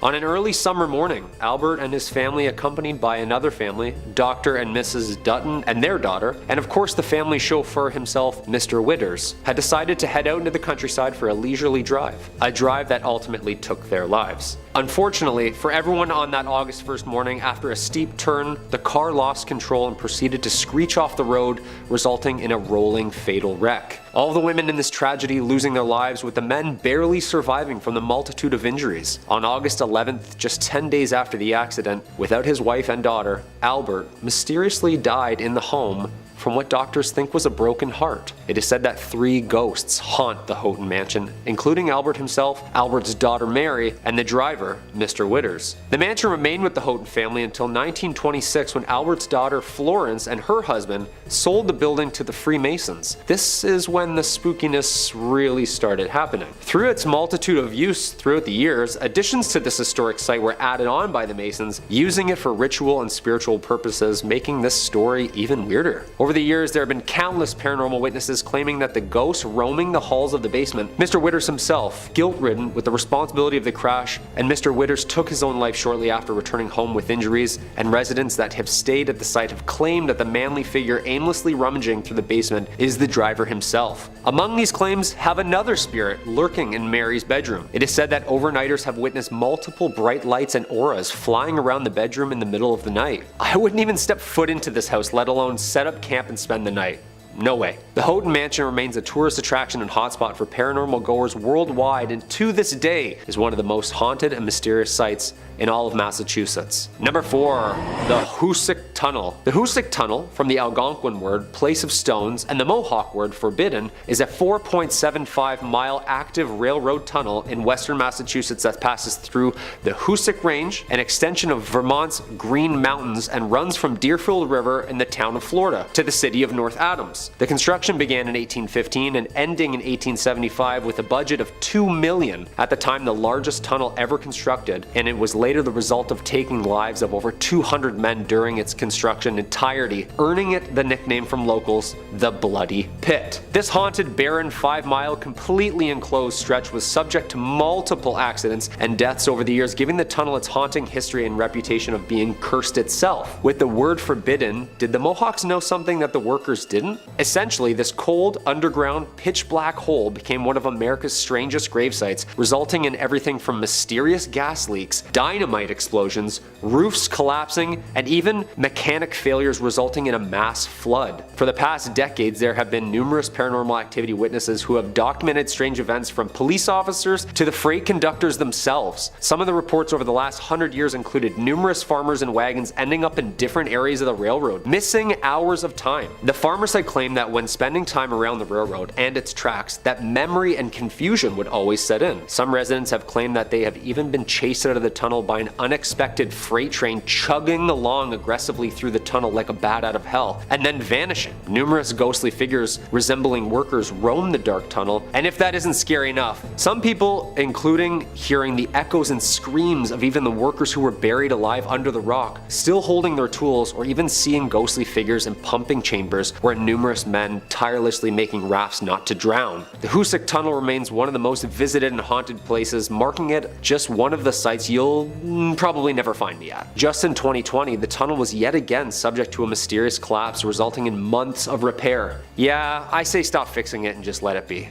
On an early summer morning, Albert and his family, accompanied by another family, Dr. and Mrs. Dutton and their daughter, and of course the family chauffeur himself, Mr. Witters, had decided to head out into the countryside for a leisurely drive, a drive that ultimately took their lives. Unfortunately, for everyone on that August 1st morning, after a steep turn, the car lost control and proceeded to screech off the road, resulting in a rolling fatal wreck. All the women in this tragedy losing their lives, with the men barely surviving from the multitude of injuries. On August 11th, just 10 days after the accident, without his wife and daughter, Albert mysteriously died in the home from what doctors think was a broken heart. It is said that 3 ghosts haunt the Houghton Mansion, including Albert himself, Albert's daughter Mary, and the driver, Mr. Witters. The mansion remained with the Houghton family until 1926, when Albert's daughter Florence and her husband sold the building to the Freemasons. This is when the spookiness really started happening. Through its multitude of use throughout the years, additions to this historic site were added on by the Masons, using it for ritual and spiritual purposes, making this story even weirder. Over the years, there have been countless paranormal witnesses claiming that the ghosts roaming the halls of the basement, Mr. Witters himself, guilt-ridden with the responsibility of the crash, and Mr. Witters took his own life shortly after returning home with injuries, and residents that have stayed at the site have claimed that the manly figure aimlessly rummaging through the basement is the driver himself. Among these claims have another spirit lurking in Mary's bedroom. It is said that overnighters have witnessed multiple bright lights and auras flying around the bedroom in the middle of the night. I wouldn't even step foot into this house, let alone set up camp and spend the night. No way. The Houghton Mansion remains a tourist attraction and hotspot for paranormal goers worldwide, and to this day is one of the most haunted and mysterious sites in all of Massachusetts. Number 4. The Hoosick Tunnel. The Hoosick Tunnel, from the Algonquin word place of stones and the Mohawk word forbidden, is a 4.75 mile active railroad tunnel in western Massachusetts that passes through the Hoosick Range, an extension of Vermont's Green Mountains, and runs from Deerfield River in the town of Florida to the city of North Adams. The construction began in 1815 and ending in 1875 with a budget of $2 million, at the time the largest tunnel ever constructed, and it was later later the result of taking lives of over 200 men during its construction entirety, earning it the nickname from locals, the Bloody Pit. This haunted, barren, 5-mile, completely enclosed stretch was subject to multiple accidents and deaths over the years, giving the tunnel its haunting history and reputation of being cursed itself. With the word forbidden, did the Mohawks know something that the workers didn't? Essentially, this cold, underground, pitch-black hole became one of America's strangest grave sites, resulting in everything from mysterious gas leaks, dynamite explosions, roofs collapsing, and even mechanic failures resulting in a mass flood. For the past decades, there have been numerous paranormal activity witnesses who have documented strange events from police officers to the freight conductors themselves. Some of the reports over the last 100 years included numerous farmers and wagons ending up in different areas of the railroad, missing hours of time. The farmers had claimed that when spending time around the railroad and its tracks, that memory and confusion would always set in. Some residents have claimed that they have even been chased out of the tunnel by an unexpected freight train chugging along aggressively through the tunnel like a bat out of hell, and then vanishing. Numerous ghostly figures resembling workers roam the dark tunnel, and if that isn't scary enough, some people, including hearing the echoes and screams of even the workers who were buried alive under the rock, still holding their tools, or even seeing ghostly figures in pumping chambers where numerous men tirelessly making rafts not to drown. The Hoosick Tunnel remains one of the most visited and haunted places, marking it just one of the sites you'll probably never find me at. Just in 2020, the tunnel was yet again subject to a mysterious collapse resulting in months of repair. Yeah, I say stop fixing it and just let it be.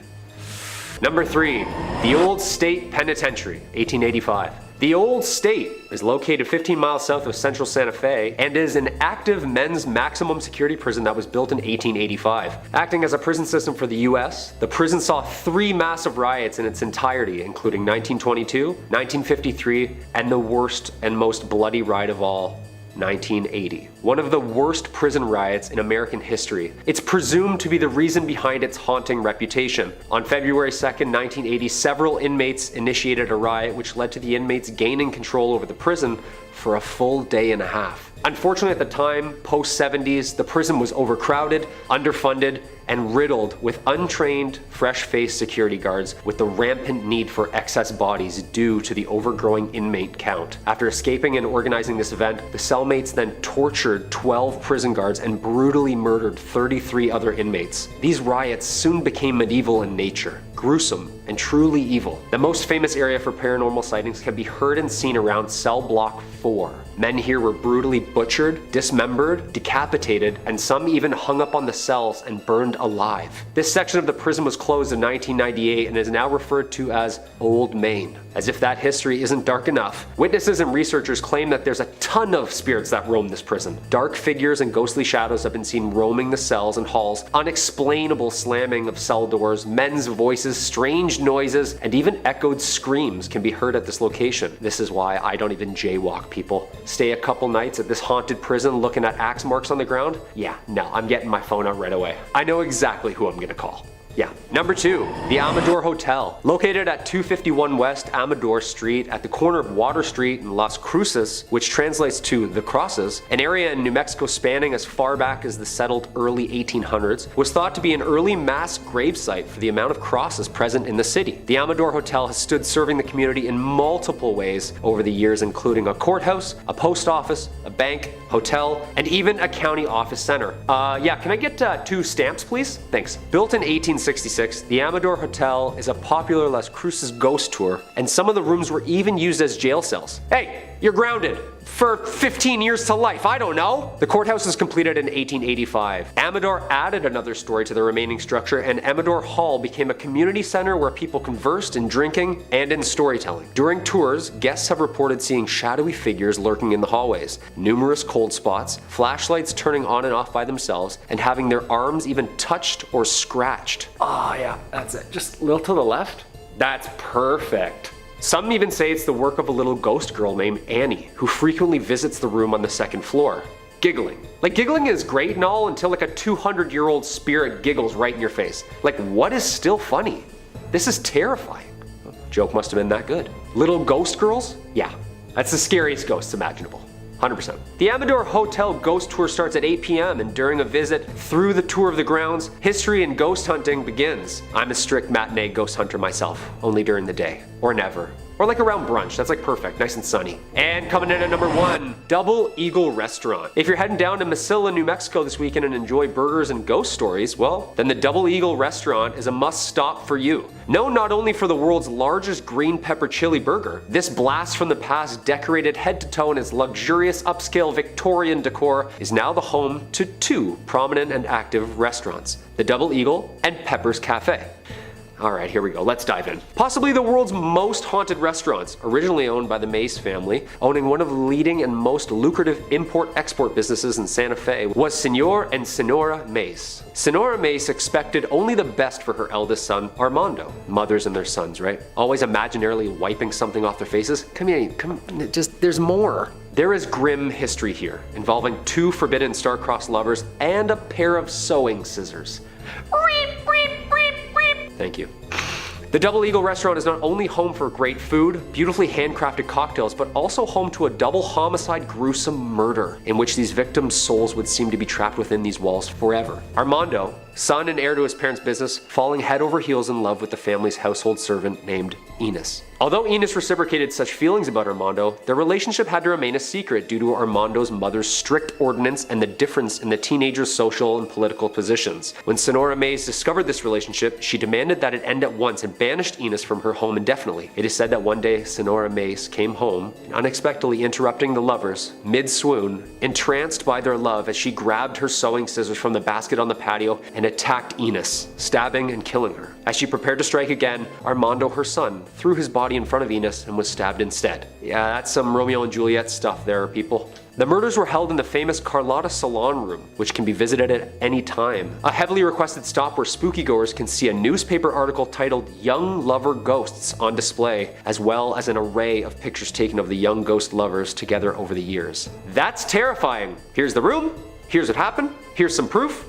Number 3. The Old State Penitentiary, 1885. The Old State is located 15 miles south of central Santa Fe and is an active men's maximum security prison that was built in 1885. Acting as a prison system for the US, the prison saw 3 massive riots in its entirety, including 1922, 1953, and the worst and most bloody riot of all, 1980. One of the worst prison riots in American history. It's presumed to be the reason behind its haunting reputation. On February 2nd, 1980, several inmates initiated a riot which led to the inmates gaining control over the prison for a full day and a half. Unfortunately, at the time, post-70s, the prison was overcrowded, underfunded, and riddled with untrained, fresh-faced security guards with the rampant need for excess bodies due to the overgrowing inmate count. After escaping and organizing this event, the cellmates then tortured 12 prison guards and brutally murdered 33 other inmates. These riots soon became medieval in nature, gruesome, and truly evil. The most famous area for paranormal sightings can be heard and seen around cell block 4. Men here were brutally butchered, dismembered, decapitated, and some even hung up on the cells and burned alive. This section of the prison was closed in 1998 and is now referred to as Old Main. As if that history isn't dark enough, witnesses and researchers claim that there's a ton of spirits that roam this prison. Dark figures and ghostly shadows have been seen roaming the cells and halls, unexplainable slamming of cell doors, men's voices, strange noises, and even echoed screams can be heard at this location. This is why I don't even jaywalk, people. Stay a couple nights at this haunted prison looking at axe marks on the ground? Yeah, no, I'm getting my phone out right away. I know exactly who I'm gonna call. Yeah. Number 2, the Amador Hotel. Located at 251 West Amador Street at the corner of Water Street and Las Cruces, which translates to the Crosses, an area in New Mexico spanning as far back as the settled early 1800s, was thought to be an early mass grave site for the amount of crosses present in the city. The Amador Hotel has stood serving the community in multiple ways over the years, including a courthouse, a post office, a bank, hotel, and even a county office center. Yeah, can I get 2 stamps, please? Thanks. Built in 1866, the Amador Hotel is a popular Las Cruces ghost tour, and some of the rooms were even used as jail cells. Hey, you're grounded for 15 years to life, I don't know. The courthouse was completed in 1885. Amador added another story to the remaining structure, and Amador Hall became a community center where people conversed in drinking and in storytelling. During tours, guests have reported seeing shadowy figures lurking in the hallways, numerous cold spots, flashlights turning on and off by themselves, and having their arms even touched or scratched. Oh yeah, that's it. Just a little to the left. That's perfect. Some even say it's the work of a little ghost girl named Annie, who frequently visits the room on the 2nd floor, giggling. Like, giggling is great and all until like a 200-year-old spirit giggles right in your face. Like, what is still funny? This is terrifying. Joke must have been that good. Little ghost girls? Yeah, that's the scariest ghosts imaginable. 100%. The Amador Hotel ghost tour starts at 8 p.m. and during a visit through the tour of the grounds, history and ghost hunting begins. I'm a strict matinee ghost hunter myself, only during the day, or never. Or like around brunch, that's like perfect, nice and sunny. And coming in at number 1, Double Eagle Restaurant. If you're heading down to Mesilla, New Mexico this weekend and enjoy burgers and ghost stories, well, then the Double Eagle Restaurant is a must stop for you. Known not only for the world's largest green pepper chili burger, this blast from the past, decorated head to toe in its luxurious upscale Victorian decor, is now the home to 2 prominent and active restaurants, the Double Eagle and Pepper's Cafe. Alright, here we go, let's dive in. Possibly the world's most haunted restaurants, originally owned by the Mays family, owning one of the leading and most lucrative import-export businesses in Santa Fe, was Senor and Senora Mays. Senora Mays expected only the best for her eldest son, Armando. Mothers and their sons, right? Always imaginarily wiping something off their faces. Come here, there's more. There is grim history here, involving 2 forbidden star-crossed lovers and a pair of sewing scissors. Thank you. The Double Eagle Restaurant is not only home for great food, beautifully handcrafted cocktails, but also home to a double homicide gruesome murder, in which these victims' souls would seem to be trapped within these walls forever. Armando, son and heir to his parents' business, falling head over heels in love with the family's household servant named Enos. Although Enos reciprocated such feelings about Armando, their relationship had to remain a secret due to Armando's mother's strict ordinance and the difference in the teenager's social and political positions. When Senora Mays discovered this relationship, she demanded that it end at once and banished Enos from her home indefinitely. It is said that one day Senora Mays came home, unexpectedly interrupting the lovers, mid-swoon, entranced by their love as she grabbed her sewing scissors from the basket on the patio and attacked Enos, stabbing and killing her. As she prepared to strike again, Armando, her son, threw his body in front of Enos and was stabbed instead. Yeah, that's some Romeo and Juliet stuff there, people. The murders were held in the famous Carlotta Salon Room, which can be visited at any time. A heavily requested stop where spooky-goers can see a newspaper article titled Young Lover Ghosts on display, as well as an array of pictures taken of the young ghost lovers together over the years. That's terrifying! Here's the room, here's what happened, here's some proof.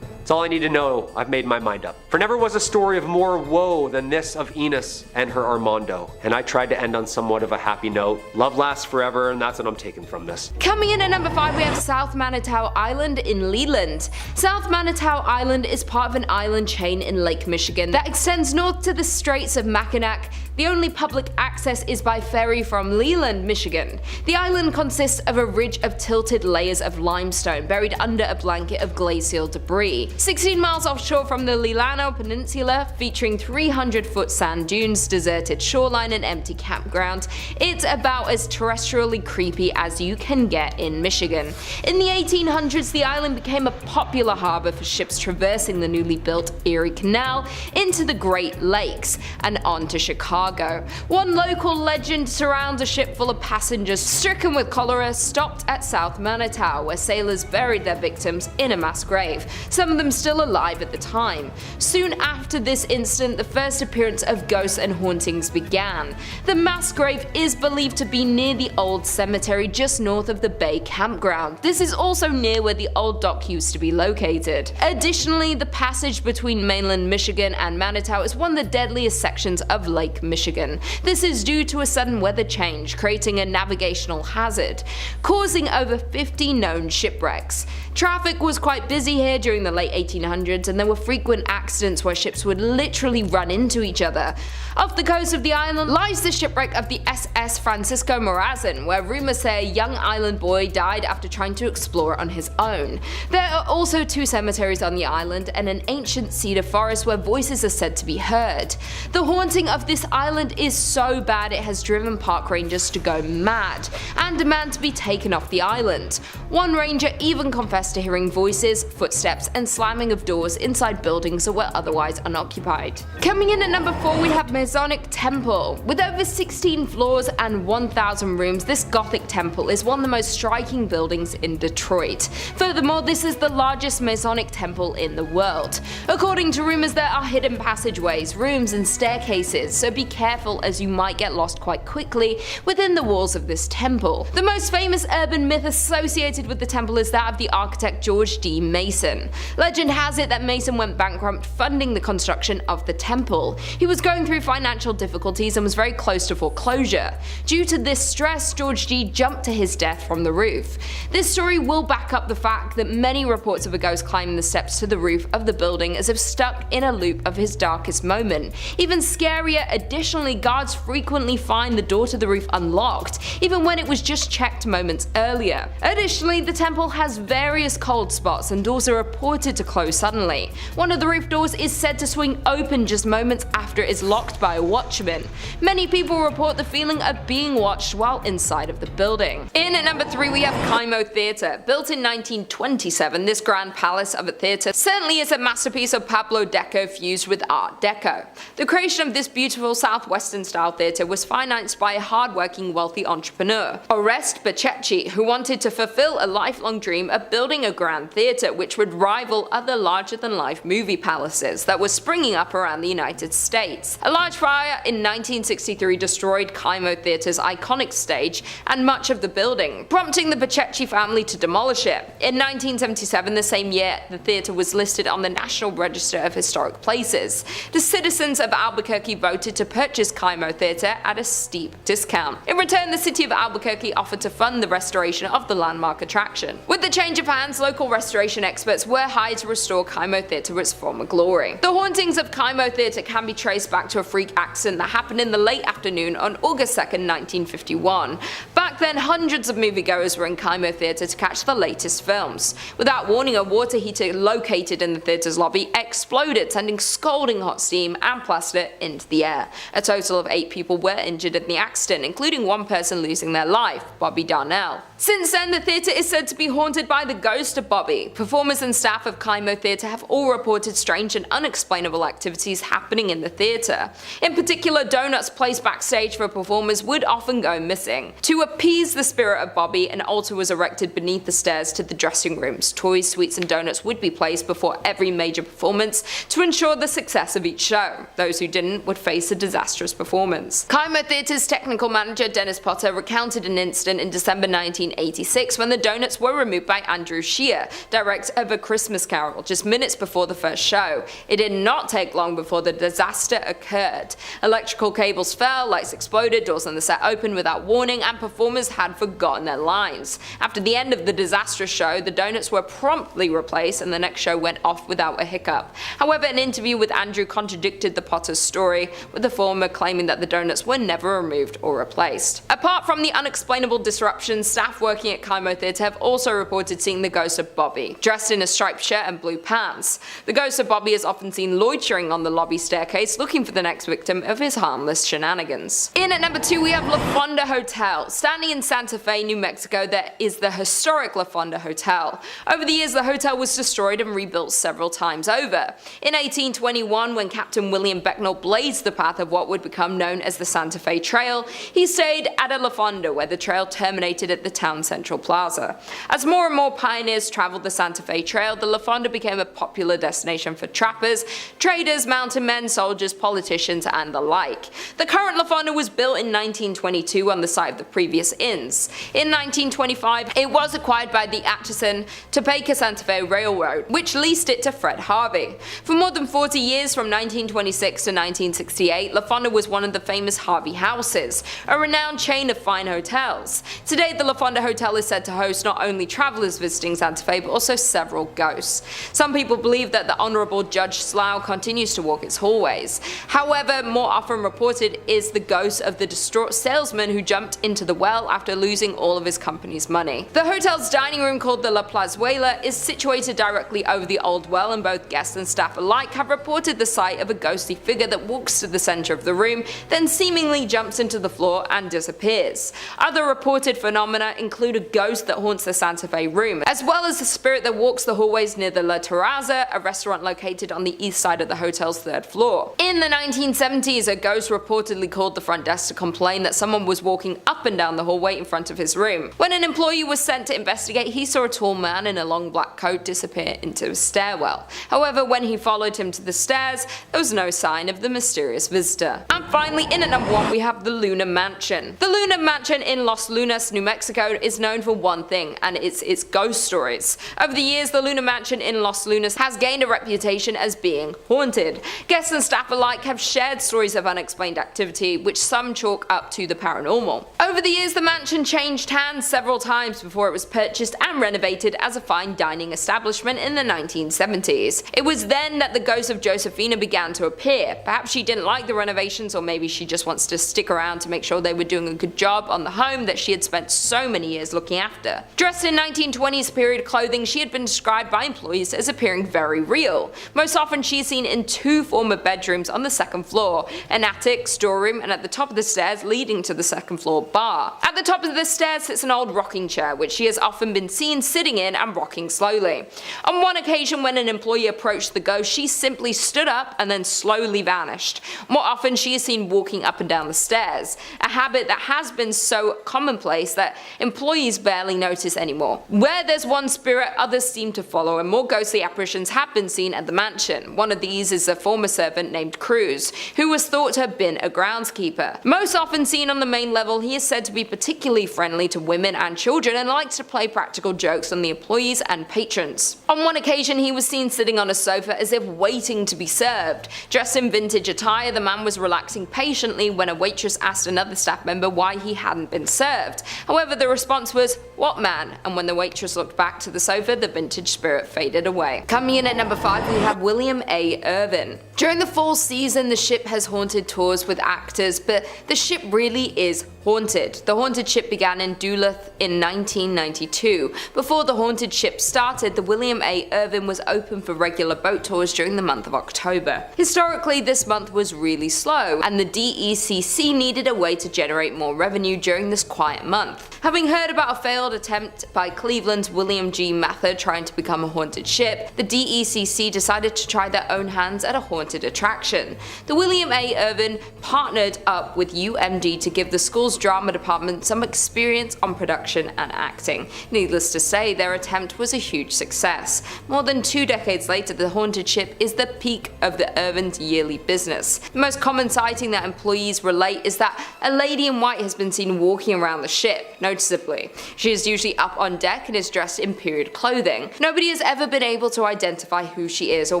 That's all I need to know. I've made my mind up. For never was a story of more woe than this of Enos and her Armando. And I tried to end on somewhat of a happy note. Love lasts forever, and that's what I'm taking from this. Coming in at number 5, we have South Manitou Island in Leland. South Manitou Island is part of an island chain in Lake Michigan that extends north to the Straits of Mackinac. The only public access is by ferry from Leland, Michigan. The island consists of a ridge of tilted layers of limestone buried under a blanket of glacial debris. 16 miles offshore from the Lilano Peninsula, featuring 300-foot sand dunes, deserted shoreline, and empty campground, it's about as terrestrially creepy as you can get in Michigan. In the 1800s, the island became a popular harbor for ships traversing the newly built Erie Canal into the Great Lakes and on to Chicago. One local legend surrounds a ship full of passengers stricken with cholera stopped at South Manitou, where sailors buried their victims in a mass grave, some of them still alive at the time. Soon after this incident, the first appearance of ghosts and hauntings began. The mass grave is believed to be near the old cemetery just north of the Bay campground. This is also near where the old dock used to be located. Additionally, the passage between mainland Michigan and Manitou is one of the deadliest sections of Lake Michigan. This is due to a sudden weather change, creating a navigational hazard, causing over 50 known shipwrecks. Traffic was quite busy here during the late 1800s, and there were frequent accidents where ships would literally run into each other. Off the coast of the island lies the shipwreck of the SS Francisco Morazan, where rumors say a young island boy died after trying to explore on his own. There are also 2 cemeteries on the island and an ancient cedar forest where voices are said to be heard. The haunting of this island is so bad it has driven park rangers to go mad and demand to be taken off the island. One ranger even confessed to hearing voices, footsteps, and slamming of doors inside buildings that were otherwise unoccupied. Coming in at number 4, we have Masonic Temple. With over 16 floors and 1,000 rooms, this Gothic temple is one of the most striking buildings in Detroit. Furthermore, this is the largest Masonic temple in the world. According to rumors, there are hidden passageways, rooms, and staircases, so be careful as you might get lost quite quickly within the walls of this temple. The most famous urban myth associated with the temple is that of the architect George D. Mason. Legend has it that Mason went bankrupt funding the construction of the temple. He was going through financial difficulties and was very close to foreclosure. Due to this stress, George G jumped to his death from the roof. This story will back up the fact that many reports of a ghost climbing the steps to the roof of the building as if stuck in a loop of his darkest moment. Even scarier, additionally, guards frequently find the door to the roof unlocked, even when it was just checked moments earlier. Additionally, the temple has various cold spots and doors are reported to close suddenly. One of the roof doors is said to swing open just moments after it is locked by a watchman. Many people report the feeling of being watched while inside of the building. In at number 3 we have Kimo Theater. Built in 1927, this grand palace of a theater certainly is a masterpiece of Pablo Deco fused with Art Deco. The creation of this beautiful southwestern style theater was financed by a hardworking wealthy entrepreneur, Oreste Bacecci, who wanted to fulfill a lifelong dream of building a grand theater which would rival other larger-than-life movie palaces that were springing up around the United States. A large fire in 1963 destroyed Kimo Theater's iconic stage and much of the building, prompting the Bacecci family to demolish it. In 1977, the same year, the theater was listed on the National Register of Historic Places. The citizens of Albuquerque voted to purchase Kimo Theater at a steep discount. In return, the city of Albuquerque offered to fund the restoration of the landmark attraction. With the change of hands, local restoration experts were hired to restore Kimo Theater to its former glory. The hauntings of Kimo Theater can be traced back to a freak accident that happened in the late afternoon on August 2nd, 1951. Back then, hundreds of moviegoers were in Kimo Theater to catch the latest films. Without warning, a water heater located in the theater's lobby exploded, sending scalding hot steam and plaster into the air. A total of 8 people were injured in the accident, including one person losing their life, Bobby Darnell. Since then, the theater is said to be haunted by the ghost of Bobby. Performers and staff of Kimo Theater have all reported strange and unexplainable activities happening in the theater. In particular, donuts placed backstage for performers would often go missing. To appease the spirit of Bobby, an altar was erected beneath the stairs to the dressing rooms. Toys, sweets and donuts would be placed before every major performance to ensure the success of each show. Those who didn't would face a disastrous performance. Kimo Theater's technical manager Dennis Potter recounted an incident in December 1986 when the donuts were removed by Andrew Shear, director of A Christmas Carol, just minutes before the first show. It did not take long before the disaster occurred. Electrical cables fell, lights exploded, doors on the set opened without warning, and performers had forgotten their lines. After the end of the disastrous show, the donuts were promptly replaced and the next show went off without a hiccup. However, an interview with Andrew contradicted the Potter's story, with the former claiming that the donuts were never removed or replaced. Apart from the unexplainable disruptions, staff working at Kimo Theater have also reported seeing the ghost of Bobby, dressed in a striped shirt and blue pants. The ghost of Bobby is often seen loitering on the lobby staircase looking for the next victim of his harmless shenanigans. In at number 2 we have La Fonda Hotel. Standing in Santa Fe, New Mexico, there is the historic La Fonda Hotel. Over the years, the hotel was destroyed and rebuilt several times over. In 1821, when Captain William Becknell blazed the path of what would become known as the Santa Fe Trail, he stayed at a La Fonda where the trail terminated at the town central plaza. As more and more pioneers traveled the Santa Fe Trail, the La Fonda became a popular destination for trappers, traders, mountain men, soldiers, politicians, and the like. The current La Fonda was built in 1922 on the site of the previous inns. In 1925, it was acquired by the Atchison, Topeka Santa Fe Railroad, which leased it to Fred Harvey. For more than 40 years, from 1926 to 1968, La Fonda was one of the famous Harvey houses, a renowned chain of fine hotels. Today, the La Fonda Hotel is said to host not only travelers visiting Santa Fe, but also several ghosts. Some people believe that the Honorable Judge Slough continues to walk its hallways. However, more often reported is the ghost of the distraught salesman who jumped into the well after losing all of his company's money. The hotel's dining room, called the La Plazuela, is situated directly over the old well, and both guests and staff alike have reported the sight of a ghostly figure that walks to the center of the room, then seemingly jumps into the floor and disappears. Other reported phenomena include a ghost that haunts the Santa Fe room, as well as a spirit that walks the hallways near the La Terraza, a restaurant located on the east side of the hotel's 3rd floor. In the 1970s, a ghost reportedly called the front desk to complain that someone was walking up and down the hallway in front of his room. When an employee was sent to investigate, he saw a tall man in a long black coat disappear into a stairwell. However, when he followed him to the stairs, there was no sign of the mysterious visitor. And finally, in at number 1 we have the Luna Mansion. The Luna Mansion in Los Lunas, New Mexico episode is known for one thing, and it's its ghost stories. Over the years, the Luna Mansion in Los Lunas has gained a reputation as being haunted. Guests and staff alike have shared stories of unexplained activity, which some chalk up to the paranormal. Over the years, the mansion changed hands several times before it was purchased and renovated as a fine dining establishment in the 1970s. It was then that the ghost of Josephina began to appear. Perhaps she didn't like the renovations, or maybe she just wants to stick around to make sure they were doing a good job on the home that she had spent so many years looking after. Dressed in 1920s period clothing, she had been described by employees as appearing very real. Most often she is seen in two former bedrooms on the second floor, an attic, storeroom, and at the top of the stairs leading to the second floor bar. At the top of the stairs sits an old rocking chair, which she has often been seen sitting in and rocking slowly. On one occasion when an employee approached the ghost, she simply stood up and then slowly vanished. More often she is seen walking up and down the stairs, a habit that has been so commonplace that employees barely notice anymore. Where there's one spirit, others seem to follow, and more ghostly apparitions have been seen at the mansion. One of these is a former servant named Cruz, who was thought to have been a groundskeeper. Most often seen on the main level, he is said to be particularly friendly to women and children and likes to play practical jokes on the employees and patrons. On one occasion, he was seen sitting on a sofa as if waiting to be served. Dressed in vintage attire, the man was relaxing patiently when a waitress asked another staff member why he hadn't been served. However, the response was, "What man?" and when the waitress looked back to the sofa, the vintage spirit faded away. Coming in at number 5, we have William A. Irvin. During the fall season, the ship has haunted tours with actors, but the ship really is haunted. The haunted ship began in Duluth in 1992. Before the haunted ship started, the William A. Irvin was open for regular boat tours during the month of October. Historically, this month was really slow, and the DECC needed a way to generate more revenue during this quiet month. Having heard about a failed attempt by Cleveland's William G. Mather trying to become a haunted ship, the DECC decided to try their own hands at a haunted attraction. The William A. Irvin partnered up with UMD to give the school's drama department some experience on production and acting. Needless to say, their attempt was a huge success. More than 2 decades later, the haunted ship is the peak of the Irvin's yearly business. The most common sighting that employees relate is that a lady in white has been seen walking around the ship, noticeably. She is usually up on deck and is dressed in period clothing. Nobody has ever been able to identify who she is or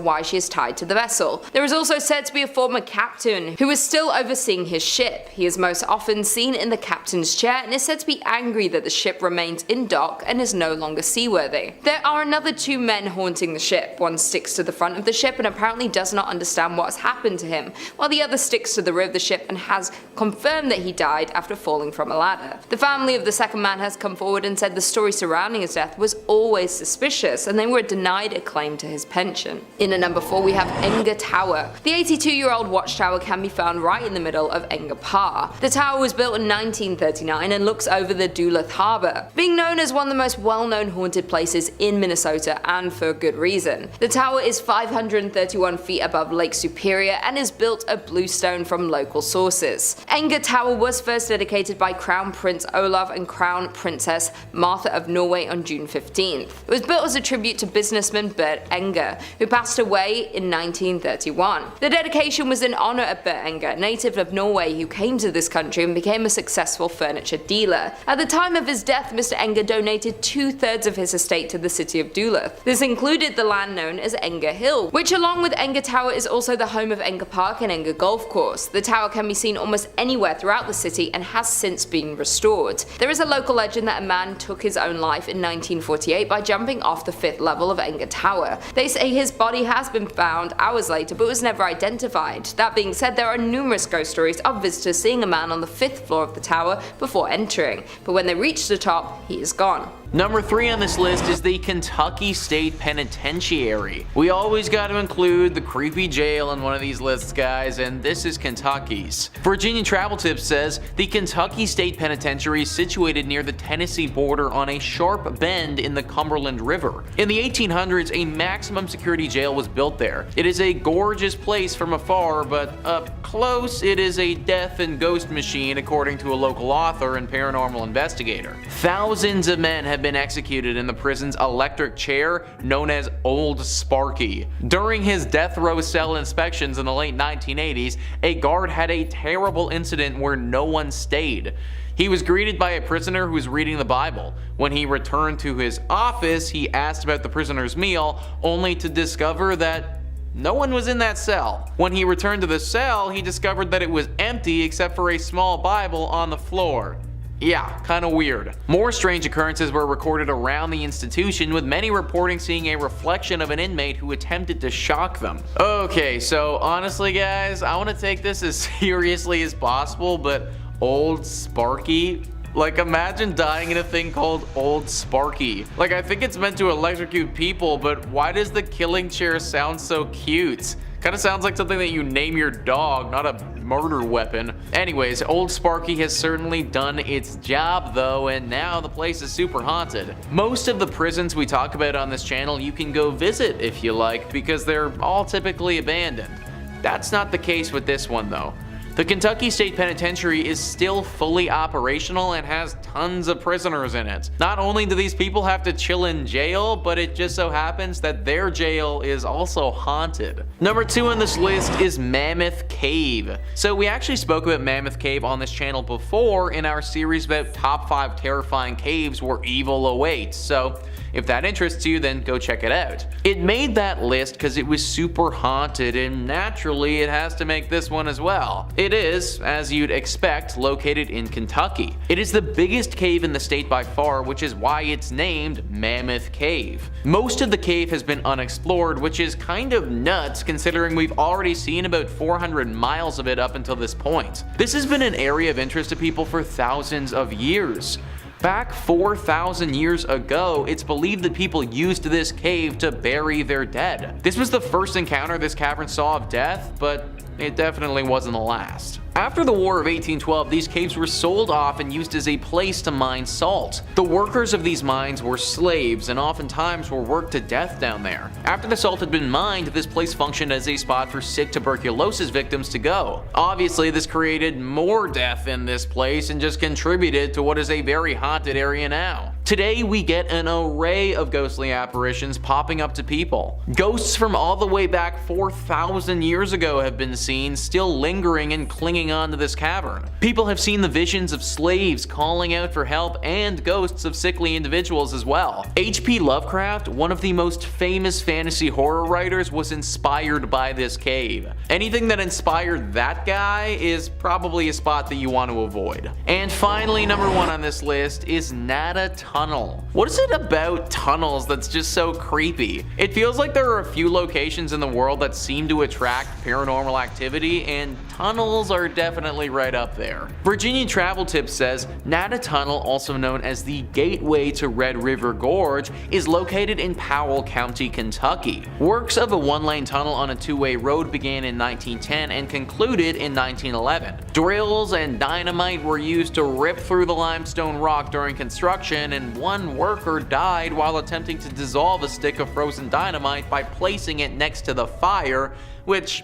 why she is tied to the vessel. There is also said to be a former captain who is still overseeing his ship. He is most often seen in the captain's chair and is said to be angry that the ship remains in dock and is no longer seaworthy. There are another 2 men haunting the ship. One sticks to the front of the ship and apparently does not understand what has happened to him, while the other sticks to the rear of the ship and has confirmed that he died after falling from a ladder. The family of the second man has come forward and said the story surrounding his death was always suspicious and they were denied a claim to his pension. In at number 4, we have Enger Tower. The 82-year-old watchtower can be found right in the middle of Enger Park. The tower was built in 1939 and looks over the Duluth Harbor, being known as one of the most well-known haunted places in Minnesota, and for good reason. The tower is 531 feet above Lake Superior and is built of bluestone from local sources. Enger Tower was first dedicated by Crown Prince Olav and Crown Princess Martha of Norway on June 15th. It was built as a tribute to businessman Bert Enger, who passed away in 1931. The dedication was in honor of Bert Enger, a native of Norway who came to this country and became a successful furniture dealer. At the time of his death, Mr. Enger donated 2/3 of his estate to the city of Duluth. This included the land known as Enger Hill, which along with Enger Tower is also the home of Enger Park and Enger Golf Course. The tower can be seen almost anywhere throughout the city and has since been restored. There is a local legend that a man took his own life in 1948 by jumping off the 5th level of Enger Tower. They say his body has been found hours later but was never identified. That being said, there are numerous ghost stories of visitors seeing a man on the 5th floor of the tower before entering, but when they reach the top, he is gone. Number 3 on this list is the Kentucky State Penitentiary. We always got to include the creepy jail in one of these lists, guys, and this is Kentucky's. Virginia Travel Tips says the Kentucky State Penitentiary is situated near the Tennessee border on a sharp bend in the Cumberland River. In the 1800s, a maximum security jail was built there. It is a gorgeous place from afar, but up close, it is a death and ghost machine, according to a local author and paranormal investigator. Thousands of men have have been executed in the prison's electric chair known as Old Sparky. During his death row cell inspections in the late 1980s, a guard had a terrible incident where no one stayed. He was greeted by a prisoner who was reading the Bible. When he returned to his office, he asked about the prisoner's meal, only to discover that no one was in that cell. When he returned to the cell, he discovered that it was empty except for a small Bible on the floor. Yeah, kinda weird. More strange occurrences were recorded around the institution, with many reporting seeing a reflection of an inmate who attempted to shock them. Okay, so honestly guys, I want to take this as seriously as possible, but Old Sparky? Like, imagine dying in a thing called Old Sparky. Like, I think it's meant to electrocute people, but why does the killing chair sound so cute? Kinda sounds like something that you name your dog, not a murder weapon. Anyways, Old Sparky has certainly done its job though, and now the place is super haunted. Most of the prisons we talk about on this channel you can go visit if you like, because they're all typically abandoned. That's not the case with this one though. The Kentucky State Penitentiary is still fully operational and has tons of prisoners in it. Not only do these people have to chill in jail, but it just so happens that their jail is also haunted. Number 2 on this list is Mammoth Cave. So we actually spoke about Mammoth Cave on this channel before in our series about top 5 terrifying caves where evil awaits, so if that interests you, then go check it out. It made that list because it was super haunted, and naturally it has to make this one as well. It is, as you'd expect, located in Kentucky. It is the biggest cave in the state by far, which is why it's named Mammoth Cave. Most of the cave has been unexplored, which is kind of nuts considering we've already seen about 400 miles of it up until this point. This has been an area of interest to people for thousands of years. Back 4,000 years ago, it's believed that people used this cave to bury their dead. This was the first encounter this cavern saw of death, but it definitely wasn't the last. After the War of 1812, these caves were sold off and used as a place to mine salt. The workers of these mines were slaves and oftentimes were worked to death down there. After the salt had been mined, this place functioned as a spot for sick tuberculosis victims to go. Obviously, this created more death in this place and just contributed to what is a very haunted area now. Today, we get an array of ghostly apparitions popping up to people. Ghosts from all the way back 4,000 years ago have been seen, still lingering and clinging on to this cavern. People have seen the visions of slaves calling out for help and ghosts of sickly individuals as well. H.P. Lovecraft, one of the most famous fantasy horror writers, was inspired by this cave. Anything that inspired that guy is probably a spot that you want to avoid. And finally, number 1 on this list is Nada Tunnel. What is it about tunnels that's just so creepy? It feels like there are a few locations in the world that seem to attract paranormal activity, and tunnels are definitely right up there. Virginia Travel Tips says Nada Tunnel, also known as the Gateway to Red River Gorge, is located in Powell County, Kentucky. Works of a one-lane tunnel on a two-way road began in 1910 and concluded in 1911. Drills and dynamite were used to rip through the limestone rock during construction, and one worker died while attempting to dissolve a stick of frozen dynamite by placing it next to the fire, which,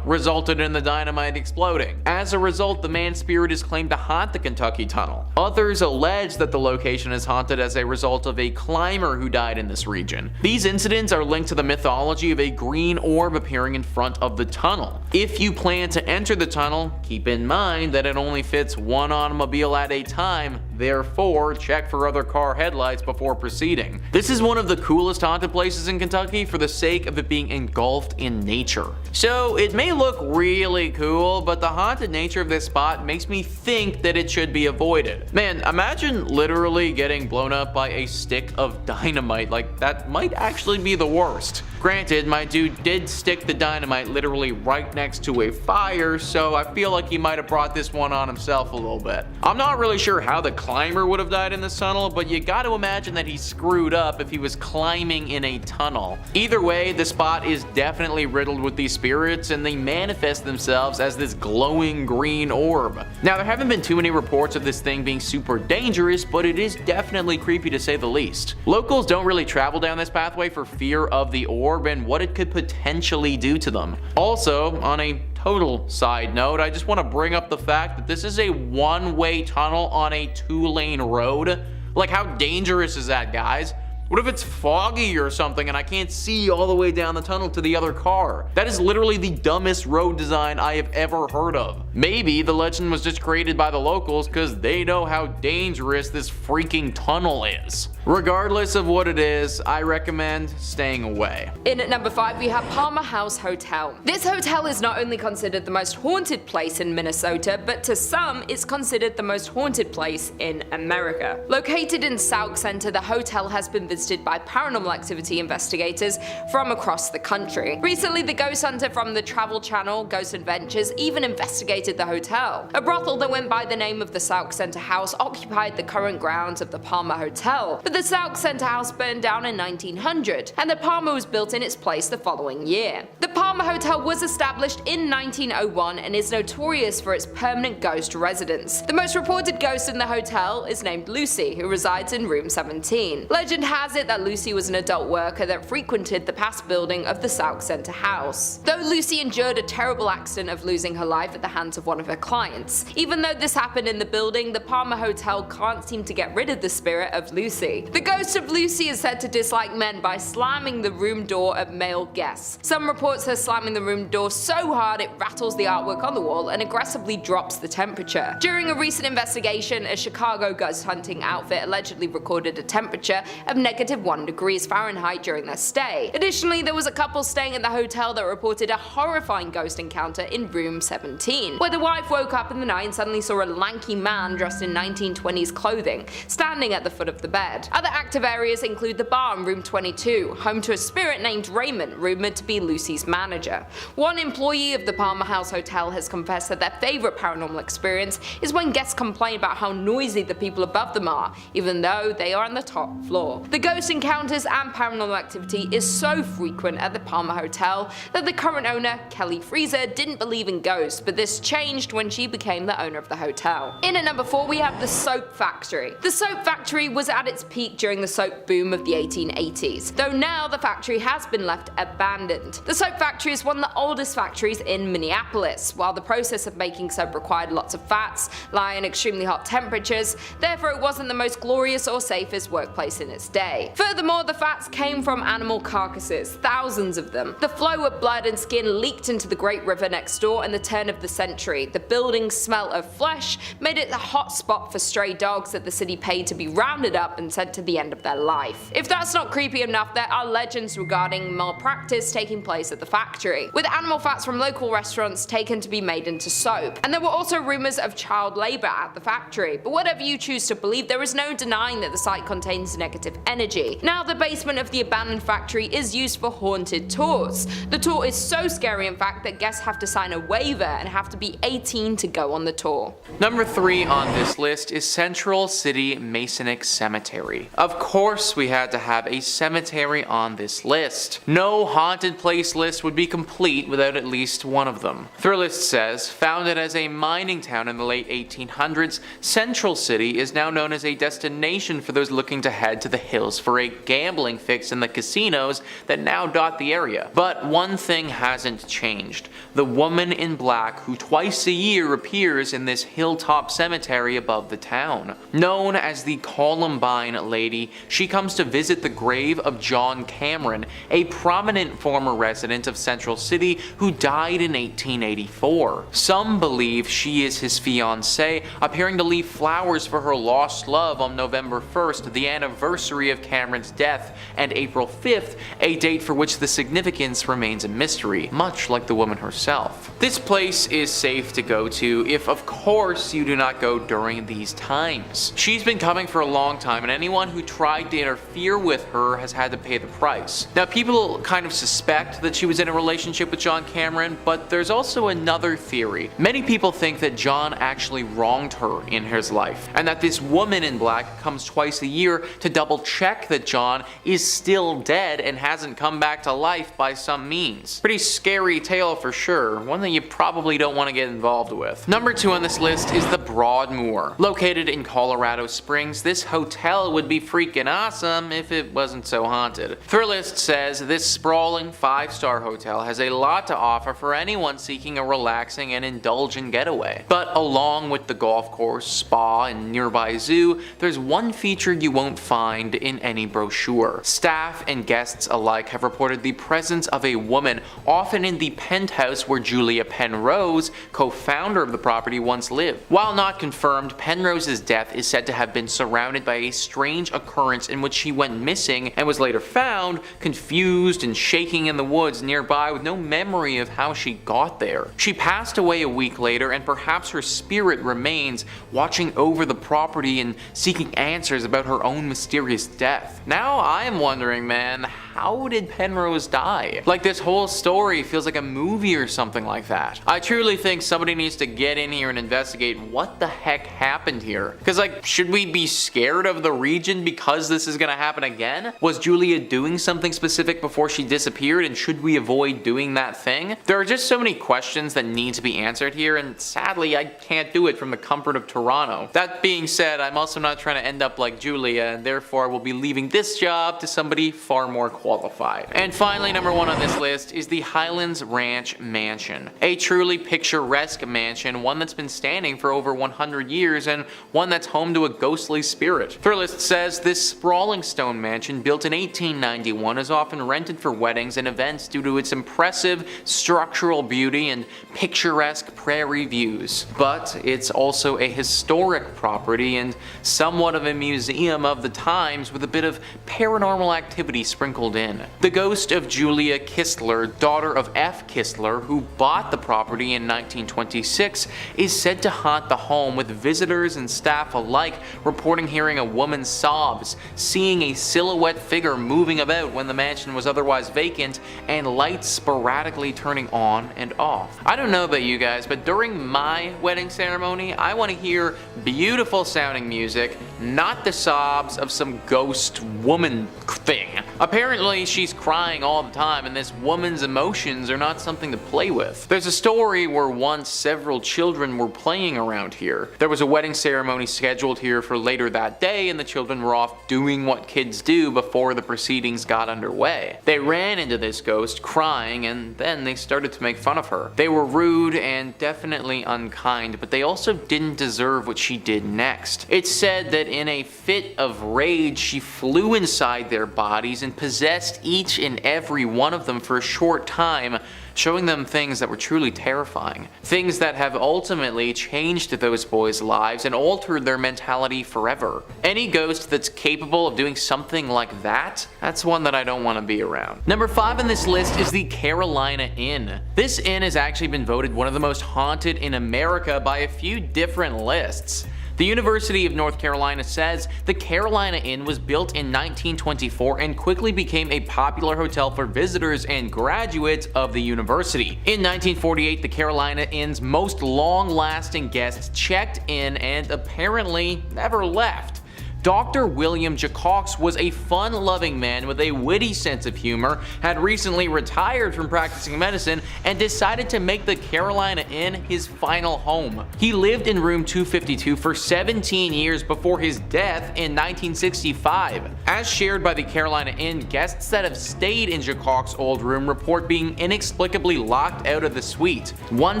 resulted in the dynamite exploding. As a result, the man's spirit is claimed to haunt the Kentucky Tunnel. Others allege that the location is haunted as a result of a climber who died in this region. These incidents are linked to the mythology of a green orb appearing in front of the tunnel. If you plan to enter the tunnel, keep in mind that it only fits one automobile at a time, therefore check for other car headlights before proceeding. This is one of the coolest haunted places in Kentucky for the sake of it being engulfed in nature. So it may look really cool, but the haunted nature of this spot makes me think that it should be avoided. Man, imagine literally getting blown up by a stick of dynamite. Like, that might actually be the worst. Granted, my dude did stick the dynamite literally right next to a fire, so I feel like he might have brought this one on himself a little bit. I'm not really sure how the climber would have died in this tunnel, but you gotta imagine that he screwed up if he was climbing in a tunnel. Either way, the spot is definitely riddled with these spirits, and they manifest themselves as this glowing green orb. Now, there haven't been too many reports of this thing being super dangerous, but it is definitely creepy to say the least. Locals don't really travel down this pathway for fear of the orb and what it could potentially do to them. Also, on a total side note, I just want to bring up the fact that this is a one-way tunnel on a two-lane road. Like, how dangerous is that, guys? What if it's foggy or something and I can't see all the way down the tunnel to the other car? That is literally the dumbest road design I have ever heard of. Maybe the legend was just created by the locals because they know how dangerous this freaking tunnel is. Regardless of what it is, I recommend staying away. In at number 5 we have Palmer House Hotel. This hotel is not only considered the most haunted place in Minnesota, but to some it's considered the most haunted place in America. Located in Sauk Center, the hotel has been visited by paranormal activity investigators from across the country. Recently, the ghost hunter from the Travel Channel, Ghost Adventures, even investigated the hotel. A brothel that went by the name of the Sauk Center House occupied the current grounds of the Palmer Hotel, but the Sauk Center House burned down in 1900, and the Palmer was built in its place the following year. The Palmer Hotel was established in 1901 and is notorious for its permanent ghost residence. The most reported ghost in the hotel is named Lucy, who resides in room 17. Legend has it that Lucy was an adult worker that frequented the past building of the Sauk Center House. Though Lucy endured a terrible accident of losing her life at the hands of one of her clients. Even though this happened in the building, the Palmer Hotel can't seem to get rid of the spirit of Lucy. The ghost of Lucy is said to dislike men by slamming the room door of male guests. Some reports her slamming the room door so hard it rattles the artwork on the wall and aggressively drops the temperature. During a recent investigation, a Chicago ghost hunting outfit allegedly recorded a temperature of -1 degrees Fahrenheit during their stay. Additionally, there was a couple staying at the hotel that reported a horrifying ghost encounter in room 17, where the wife woke up in the night and suddenly saw a lanky man dressed in 1920s clothing standing at the foot of the bed. Other active areas include the bar in room 22, home to a spirit named Raymond, rumored to be Lucy's manager. One employee of the Palmer House Hotel has confessed that their favorite paranormal experience is when guests complain about how noisy the people above them are, even though they are on the top floor. The ghost encounters and paranormal activity is so frequent at the Palmer Hotel that the current owner, Kelly Freezer, didn't believe in ghosts, but this changed when she became the owner of the hotel. In at number 4 we have the Soap Factory. The Soap Factory was at its peak during the soap boom of the 1880s, though now the factory has been left abandoned. The Soap Factory is one of the oldest factories in Minneapolis. While the process of making soap required lots of fats, lie in extremely hot temperatures, therefore it wasn't the most glorious or safest workplace in its day. Furthermore, the fats came from animal carcasses, thousands of them. The flow of blood and skin leaked into the Great River next door in the turn of the century. The building's smell of flesh made it a hot spot for stray dogs that the city paid to be rounded up and sent to the end of their life. If that's not creepy enough, there are legends regarding malpractice taking place at the factory, with animal fats from local restaurants taken to be made into soap. And there were also rumors of child labor at the factory, but whatever you choose to believe, there is no denying that the site contains negative energy. Now the basement of the abandoned factory is used for haunted tours. The tour is so scary in fact that guests have to sign a waiver and have to be 18 to go on the tour. Number 3 on this list is Central City Masonic Cemetery. Of course we had to have a cemetery on this list. No haunted place list would be complete without at least one of them. Thrillist says, founded as a mining town in the late 1800s, Central City is now known as a destination for those looking to head to the hills for a gambling fix in the casinos that now dot the area. But one thing hasn't changed. The woman in black who twice a year appears in this hilltop cemetery above the town. Known as the Columbine Lady, she comes to visit the grave of John Cameron, a prominent former resident of Central City who died in 1884. Some believe she is his fiancée, appearing to leave flowers for her lost love on November 1st, the anniversary of Cameron's death, and April 5th, a date for which the significance remains a mystery, much like the woman herself. This place is safe to go to if, of course, you do not go during these times. She's been coming for a long time, and anyone who tried to interfere with her has had to pay the price. Now, people kind of suspect that she was in a relationship with John Cameron, but there's also another theory. Many people think that John actually wronged her in his life, and that this woman in black comes twice a year to double check check that John is still dead and hasn't come back to life by some means. Pretty scary tale for sure, one that you probably don't want to get involved with. Number 2 on this list is the Broadmoor. Located in Colorado Springs, this hotel would be freaking awesome if it wasn't so haunted. Thrillist says this sprawling 5-star hotel has a lot to offer for anyone seeking a relaxing and indulgent getaway. But along with the golf course, spa, and nearby zoo, there's one feature you won't find in any brochure. Staff and guests alike have reported the presence of a woman, often in the penthouse where Julia Penrose, co-founder of the property, once lived. While not confirmed, Penrose's death is said to have been surrounded by a strange occurrence in which she went missing and was later found, confused and shaking in the woods nearby with no memory of how she got there. She passed away a week later, and perhaps her spirit remains, watching over the property and seeking answers about her own mysterious death. Now I am wondering, man, how did Penrose die? Like, this whole story feels like a movie or something like that. I truly think somebody needs to get in here and investigate what the heck happened here. Cause like, should we be scared of the region because this is gonna happen again? Was Julia doing something specific before she disappeared, and should we avoid doing that thing? There are just so many questions that need to be answered here, and sadly I can't do it from the comfort of Toronto. That being said, I'm also not trying to end up like Julia, and therefore will be leaving this job to somebody far more qualified. And finally, number 1 on this list is the Highlands Ranch Mansion. A truly picturesque mansion, one that's been standing for over 100 years and one that's home to a ghostly spirit. Thrillist says this sprawling stone mansion, built in 1891, is often rented for weddings and events due to its impressive structural beauty and picturesque prairie views. But it's also a historic property and somewhat of a museum of the times, with a bit of paranormal activity sprinkled in. The ghost of Julia Kistler, daughter of F. Kistler, who bought the property in 1926, is said to haunt the home, with visitors and staff alike reporting hearing a woman's sobs, seeing a silhouette figure moving about when the mansion was otherwise vacant, and lights sporadically turning on and off. I don't know about you guys, but during my wedding ceremony, I want to hear beautiful sounding music, not the sobs of some ghost woman thing. Apparently she's crying all the time, and this woman's emotions are not something to play with. There's a story where once several children were playing around here. There was a wedding ceremony scheduled here for later that day, and the children were off doing what kids do before the proceedings got underway. They ran into this ghost crying, and then they started to make fun of her. They were rude and definitely unkind, but they also didn't deserve what she did next. It's said that in a fit of rage, she flew inside their bodies and possessed each and every one of them for a short time, showing them things that were truly terrifying. Things that have ultimately changed those boys' lives and altered their mentality forever. Any ghost that's capable of doing something like that, that's one that I don't want to be around. Number 5 on this list is the Carolina Inn. This inn has actually been voted one of the most haunted in America by a few different lists. The University of North Carolina says the Carolina Inn was built in 1924 and quickly became a popular hotel for visitors and graduates of the university. In 1948, the Carolina Inn's most long-lasting guests checked in and apparently never left. Dr. William Jacox was a fun-loving man with a witty sense of humor, had recently retired from practicing medicine, and decided to make the Carolina Inn his final home. He lived in room 252 for 17 years before his death in 1965. As shared by the Carolina Inn, guests that have stayed in Jacox's old room report being inexplicably locked out of the suite. One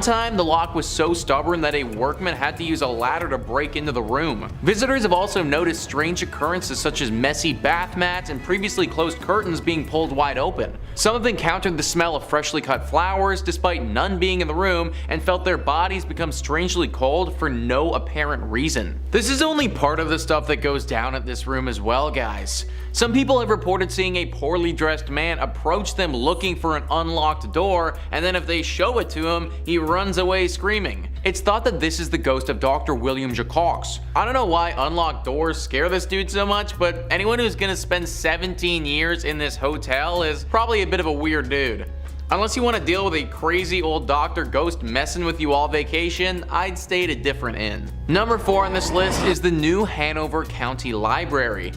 time, the lock was so stubborn that a workman had to use a ladder to break into the room. Visitors have also noticed strange occurrences such as messy bath mats and previously closed curtains being pulled wide open. Some have encountered the smell of freshly cut flowers despite none being in the room, and felt their bodies become strangely cold for no apparent reason. This is only part of the stuff that goes down at this room as well, guys. Some people have reported seeing a poorly dressed man approach them looking for an unlocked door, and then if they show it to him, he runs away screaming. It's thought that this is the ghost of Dr. William Jacox. I don't know why unlocked doors scare this dude so much, but anyone who's gonna spend 17 years in this hotel is probably a bit of a weird dude. Unless you want to deal with a crazy old doctor ghost messing with you all vacation, I'd stay at a different inn. Number 4 on this list is the New Hanover County Library.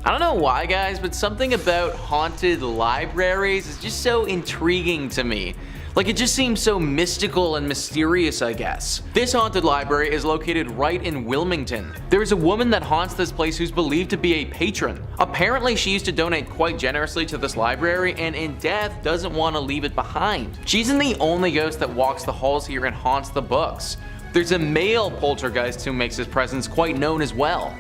I don't know why, guys, but something about haunted libraries is just so intriguing to me. Like, it just seems so mystical and mysterious, I guess. This haunted library is located right in Wilmington. There is a woman that haunts this place who's believed to be a patron. Apparently, she used to donate quite generously to this library and in death doesn't want to leave it behind. She isn't the only ghost that walks the halls here and haunts the books. There's a male poltergeist who makes his presence quite known as well.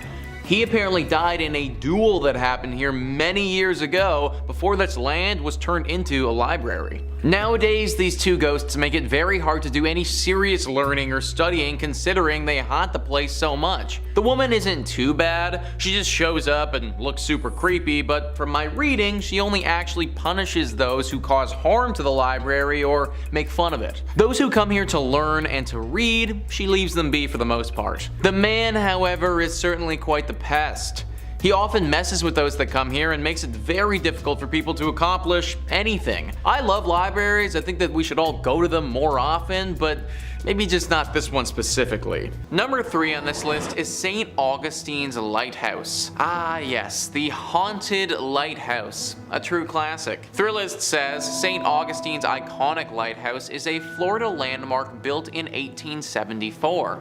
He apparently died in a duel that happened here many years ago before this land was turned into a library. Nowadays, these two ghosts make it very hard to do any serious learning or studying considering they haunt the place so much. The woman isn't too bad, she just shows up and looks super creepy, but from my reading, she only actually punishes those who cause harm to the library or make fun of it. Those who come here to learn and to read, she leaves them be for the most part. The man, however, is certainly quite the pest. He often messes with those that come here and makes it very difficult for people to accomplish anything. I love libraries, I think that we should all go to them more often, but maybe just not this one specifically. Number 3 on this list is St. Augustine's Lighthouse. Ah yes, the haunted lighthouse, a true classic. Thrillist says St. Augustine's iconic lighthouse is a Florida landmark built in 1874.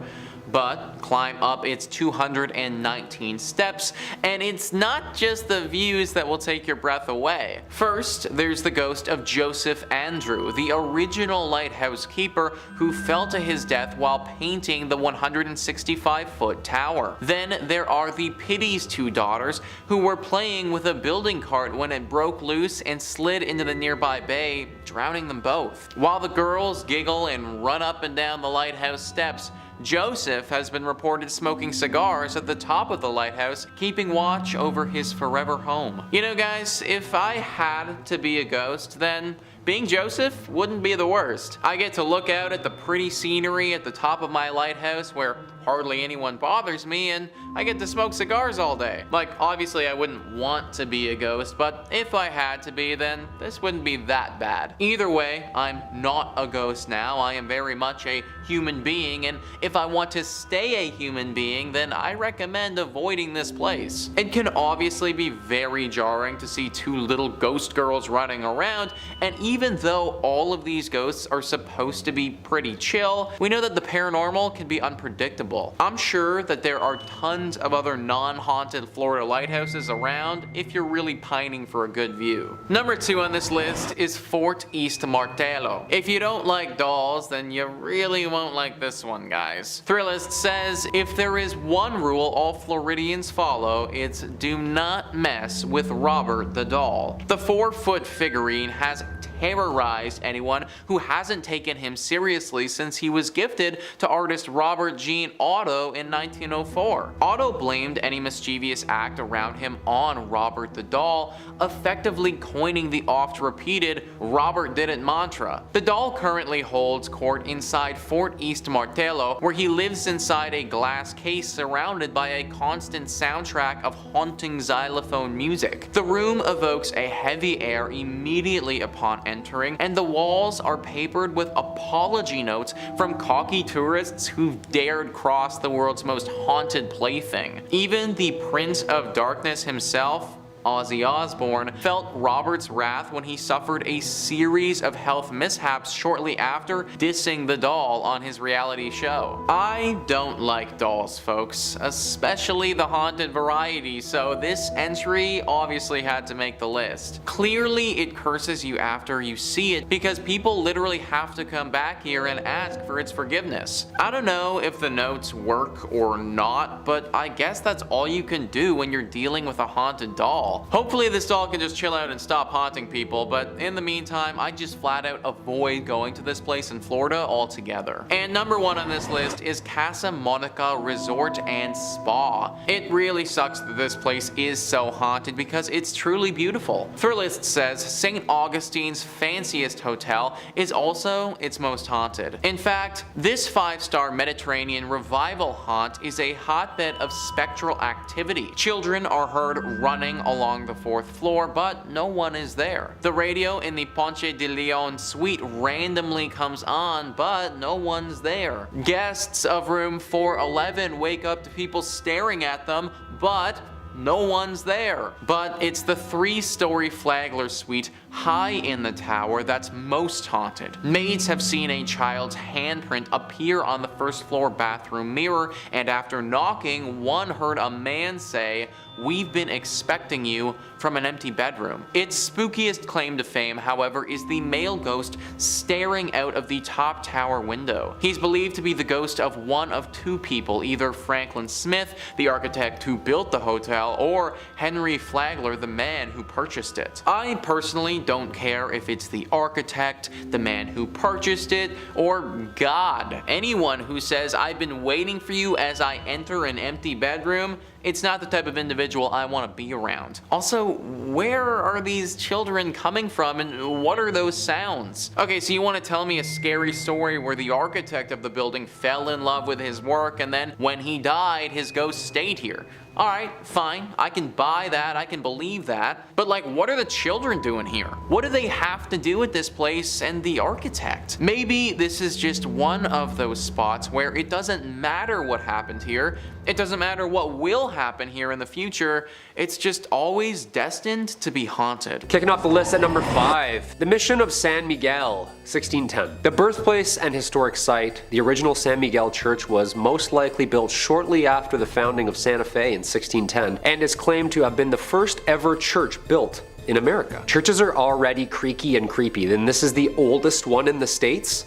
But climb up its 219 steps, and it's not just the views that will take your breath away. First, there's the ghost of Joseph Andrew, the original lighthouse keeper who fell to his death while painting the 165-foot tower. Then there are the Pity's two daughters who were playing with a building cart when it broke loose and slid into the nearby bay, drowning them both. While the girls giggle and run up and down the lighthouse steps, Joseph has been reported smoking cigars at the top of the lighthouse, keeping watch over his forever home. You know, guys, if I had to be a ghost, then being Joseph wouldn't be the worst. I get to look out at the pretty scenery at the top of my lighthouse where hardly anyone bothers me, and I get to smoke cigars all day. Like, obviously I wouldn't want to be a ghost, but if I had to be, then this wouldn't be that bad. Either way, I'm not a ghost now. I am very much a human being, and if I want to stay a human being, then I recommend avoiding this place. It can obviously be very jarring to see two little ghost girls running around, and even though all of these ghosts are supposed to be pretty chill, we know that the paranormal can be unpredictable. I'm sure that there are tons of other non-haunted Florida lighthouses around if you're really pining for a good view. Number 2 on this list is Fort East Martello. If you don't like dolls, then you really won't like this one, guys. Thrillist says, if there is one rule all Floridians follow, it's do not mess with Robert the doll. The 4-foot figurine has terrorized anyone who hasn't taken him seriously since he was gifted to artist Robert Jean Otto in 1904. Otto blamed any mischievous act around him on Robert the doll, effectively coining the oft-repeated Robert did it mantra. The doll currently holds court inside Fort East Martello, where he lives inside a glass case surrounded by a constant soundtrack of haunting xylophone music. The room evokes a heavy air immediately upon entering, and the walls are papered with apology notes from cocky tourists who've dared cross the world's most haunted plaything. Even the Prince of Darkness himself, Ozzy Osbourne, felt Robert's wrath when he suffered a series of health mishaps shortly after dissing the doll on his reality show. I don't like dolls, folks, especially the haunted variety, so this entry obviously had to make the list. Clearly it curses you after you see it because people literally have to come back here and ask for its forgiveness. I don't know if the notes work or not, but I guess that's all you can do when you're dealing with a haunted doll. Hopefully this doll can just chill out and stop haunting people, but in the meantime, I just flat out avoid going to this place in Florida altogether. And number 1 on this list is Casa Monica Resort and Spa. It really sucks that this place is so haunted because it's truly beautiful. Thrillist says St. Augustine's fanciest hotel is also its most haunted. In fact, this 5-star Mediterranean revival haunt is a hotbed of spectral activity. Children are heard running along the 4th floor, but no one is there. The radio in the Ponce de Leon suite randomly comes on, but no one's there. Guests of room 411 wake up to people staring at them, but no one's there. But it's the 3-story Flagler suite high in the tower that's most haunted. Maids have seen a child's handprint appear on the first floor bathroom mirror, and after knocking, one heard a man say, "We've been expecting you," from an empty bedroom. Its spookiest claim to fame, however, is the male ghost staring out of the top tower window. He's believed to be the ghost of one of 2 people, either Franklin Smith, the architect who built the hotel, or Henry Flagler, the man who purchased it. I personally don't care if it's the architect, the man who purchased it, or God. Anyone who says, "I've been waiting for you as I enter an empty bedroom," it's not the type of individual I want to be around. Also, where are these children coming from and what are those sounds? Okay, so you want to tell me a scary story where the architect of the building fell in love with his work and then when he died, his ghost stayed here. Alright, fine, I can buy that, I can believe that, but like, what are the children doing here? What do they have to do with this place and the architect? Maybe this is just one of those spots where it doesn't matter what happened here, it doesn't matter what will happen here in the future, it's just always destined to be haunted. Kicking off the list at number 5, the Mission of San Miguel, 1610. The birthplace and historic site, the original San Miguel Church was most likely built shortly after the founding of Santa Fe in 1610 and is claimed to have been the first ever church built in America. Churches are already creaky and creepy, then this is the oldest one in the States?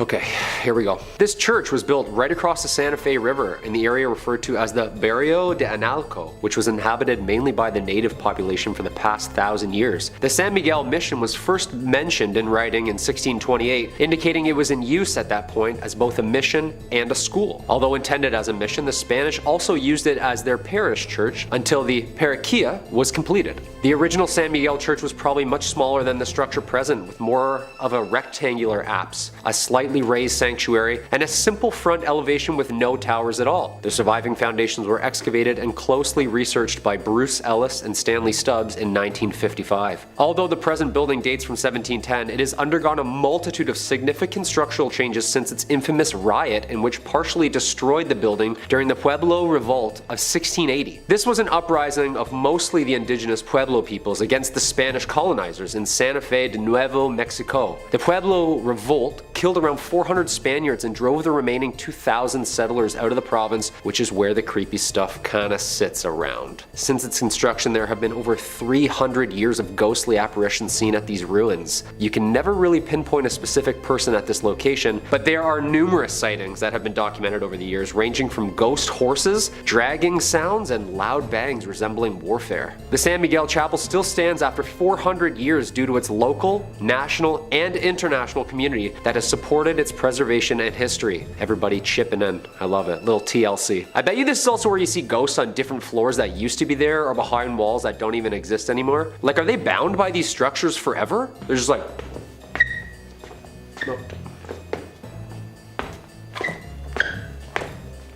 Okay, here we go. This church was built right across the Santa Fe River in the area referred to as the Barrio de Analco, which was inhabited mainly by the native population for the past 1,000 years. The San Miguel mission was first mentioned in writing in 1628, indicating it was in use at that point as both a mission and a school. Although intended as a mission, the Spanish also used it as their parish church until the parroquia was completed. The original San Miguel church was probably much smaller than the structure present, with more of a rectangular apse, a slightly raised sanctuary, and a simple front elevation with no towers at all. The surviving foundations were excavated and closely researched by Bruce Ellis and Stanley Stubbs in 1955. Although the present building dates from 1710, it has undergone a multitude of significant structural changes since its infamous riot in which partially destroyed the building during the Pueblo Revolt of 1680. This was an uprising of mostly the indigenous Pueblo peoples against the Spanish colonizers in Santa Fe de Nuevo Mexico. The Pueblo Revolt killed around 400 Spaniards and drove the remaining 2,000 settlers out of the province, which is where the creepy stuff kinda sits around. Since its construction, there have been over 300 years of ghostly apparitions seen at these ruins. You can never really pinpoint a specific person at this location, but there are numerous sightings that have been documented over the years, ranging from ghost horses, dragging sounds, and loud bangs resembling warfare. The San Miguel Chapel still stands after 400 years due to its local, national, and international community that has supported its preservation and history. Everybody chipping in. I love it. Little TLC. I bet you this is also where you see ghosts on different floors that used to be there or behind walls that don't even exist anymore. Like, are they bound by these structures forever? They're just like...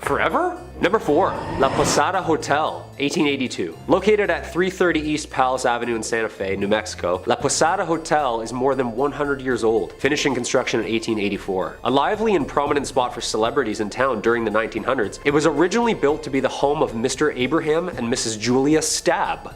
Forever? Number 4, La Posada Hotel, 1882. Located at 330 East Palace Avenue in Santa Fe, New Mexico, La Posada Hotel is more than 100 years old, finishing construction in 1884. A lively and prominent spot for celebrities in town during the 1900s, it was originally built to be the home of Mr. Abraham and Mrs. Julia Stabb.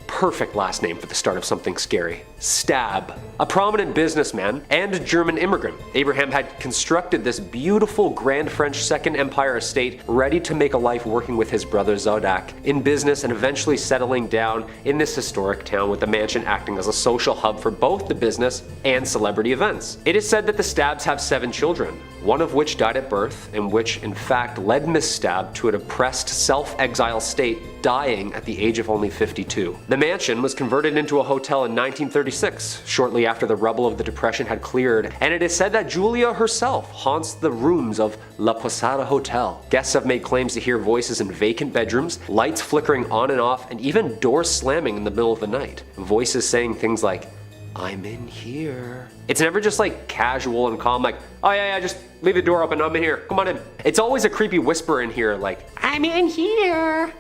Perfect last name for the start of something scary. Stabb. A prominent businessman and a German immigrant, Abraham had constructed this beautiful Grand French Second Empire estate ready to make a life working with his brother Zodak in business and eventually settling down in this historic town, with the mansion acting as a social hub for both the business and celebrity events. It is said that the Stabbs have 7 children, one of which died at birth, and which in fact led Miss Stabb to a depressed self-exile state, dying at the age of only 52. The mansion was converted into a hotel in 1936, shortly after the rubble of the Depression had cleared, and it is said that Julia herself haunts the rooms of La Posada Hotel. Guests have made claims to hear voices in vacant bedrooms, lights flickering on and off, and even doors slamming in the middle of the night. Voices saying things like, "I'm in here." It's never just like casual and calm, like, "Oh yeah, just leave the door open, I'm in here, come on in." It's always a creepy whisper in here, like, "I'm in here."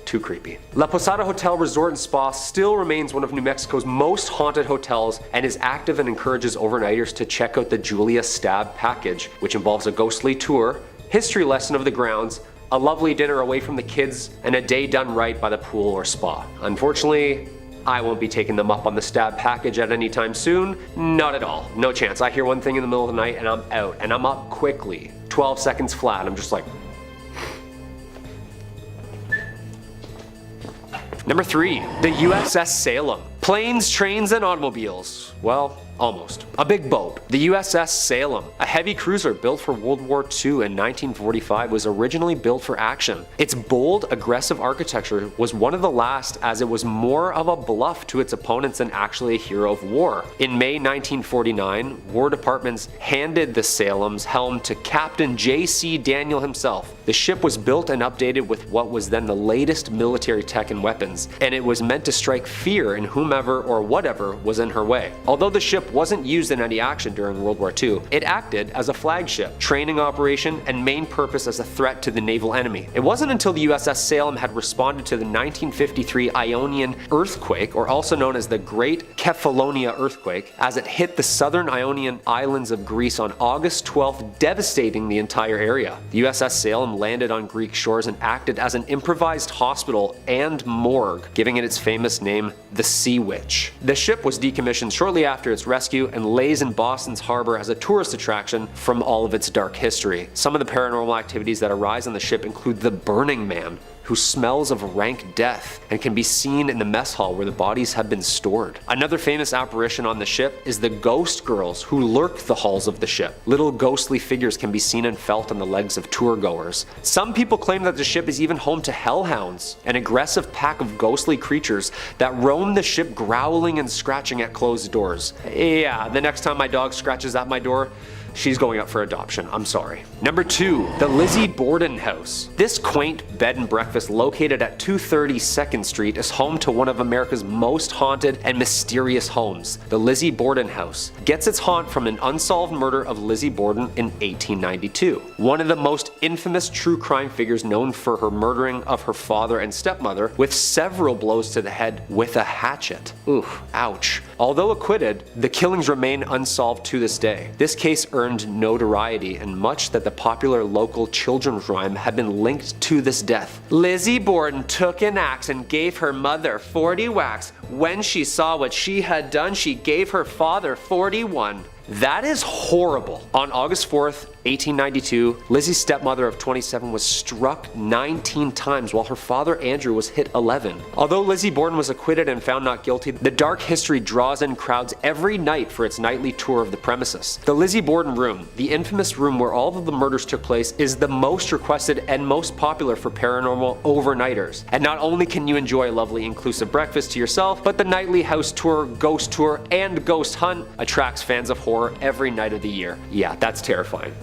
Too creepy. La Posada Hotel Resort and Spa still remains one of New Mexico's most haunted hotels and is active and encourages overnighters to check out the Julia Stabb package, which involves a ghostly tour, history lesson of the grounds, a lovely dinner away from the kids, and a day done right by the pool or spa. Unfortunately, I won't be taking them up on the stab package at any time soon. Not at all. No chance. I hear one thing in the middle of the night and I'm out, and I'm up quickly. 12 seconds flat. I'm just like... Number 3, the USS Salem. Planes, trains, and automobiles. Well, almost. A big boat. The USS Salem, a heavy cruiser built for World War II in 1945, was originally built for action. Its bold, aggressive architecture was one of the last, as it was more of a bluff to its opponents than actually a hero of war. In May 1949, War Departments handed the Salem's helm to Captain J.C. Daniel himself. The ship was built and updated with what was then the latest military tech and weapons, and it was meant to strike fear in whomever or whatever was in her way. Although the ship wasn't used in any action during World War II, it acted as a flagship, training operation, and main purpose as a threat to the naval enemy. It wasn't until the USS Salem had responded to the 1953 Ionian earthquake, or also known as the Great Kefalonia earthquake, as it hit the southern Ionian islands of Greece on August 12th, devastating the entire area. The USS Salem landed on Greek shores and acted as an improvised hospital and morgue, giving it its famous name, the Sea Witch. The ship was decommissioned shortly after its rescue and lays in Boston's harbor as a tourist attraction from all of its dark history. Some of the paranormal activities that arise on the ship include the Burning Man, who smells of rank death and can be seen in the mess hall where the bodies have been stored. Another famous apparition on the ship is the ghost girls who lurk the halls of the ship. Little ghostly figures can be seen and felt on the legs of tour goers. Some people claim that the ship is even home to hellhounds, an aggressive pack of ghostly creatures that roam the ship growling and scratching at closed doors. Yeah, the next time my dog scratches at my door, she's going up for adoption. I'm sorry. Number 2, the Lizzie Borden House. This quaint bed and breakfast located at 230 2nd Street is home to one of America's most haunted and mysterious homes. The Lizzie Borden House gets its haunt from an unsolved murder of Lizzie Borden in 1892. One of the most infamous true crime figures known for her murdering of her father and stepmother with several blows to the head with a hatchet. Oof, ouch. Although acquitted, the killings remain unsolved to this day. This case earned notoriety, and much that the popular local children's rhyme had been linked to this death. Lizzie Borden took an axe and gave her mother 40 whacks. When she saw what she had done, she gave her father 41. That is horrible. On August 4th, 1892, Lizzie's stepmother of 27 was struck 19 times while her father Andrew was hit 11. Although Lizzie Borden was acquitted and found not guilty, the dark history draws in crowds every night for its nightly tour of the premises. The Lizzie Borden room, the infamous room where all of the murders took place, is the most requested and most popular for paranormal overnighters. And not only can you enjoy a lovely inclusive breakfast to yourself, but the nightly house tour, ghost tour, and ghost hunt attracts fans of horror every night of the year. Yeah, that's terrifying.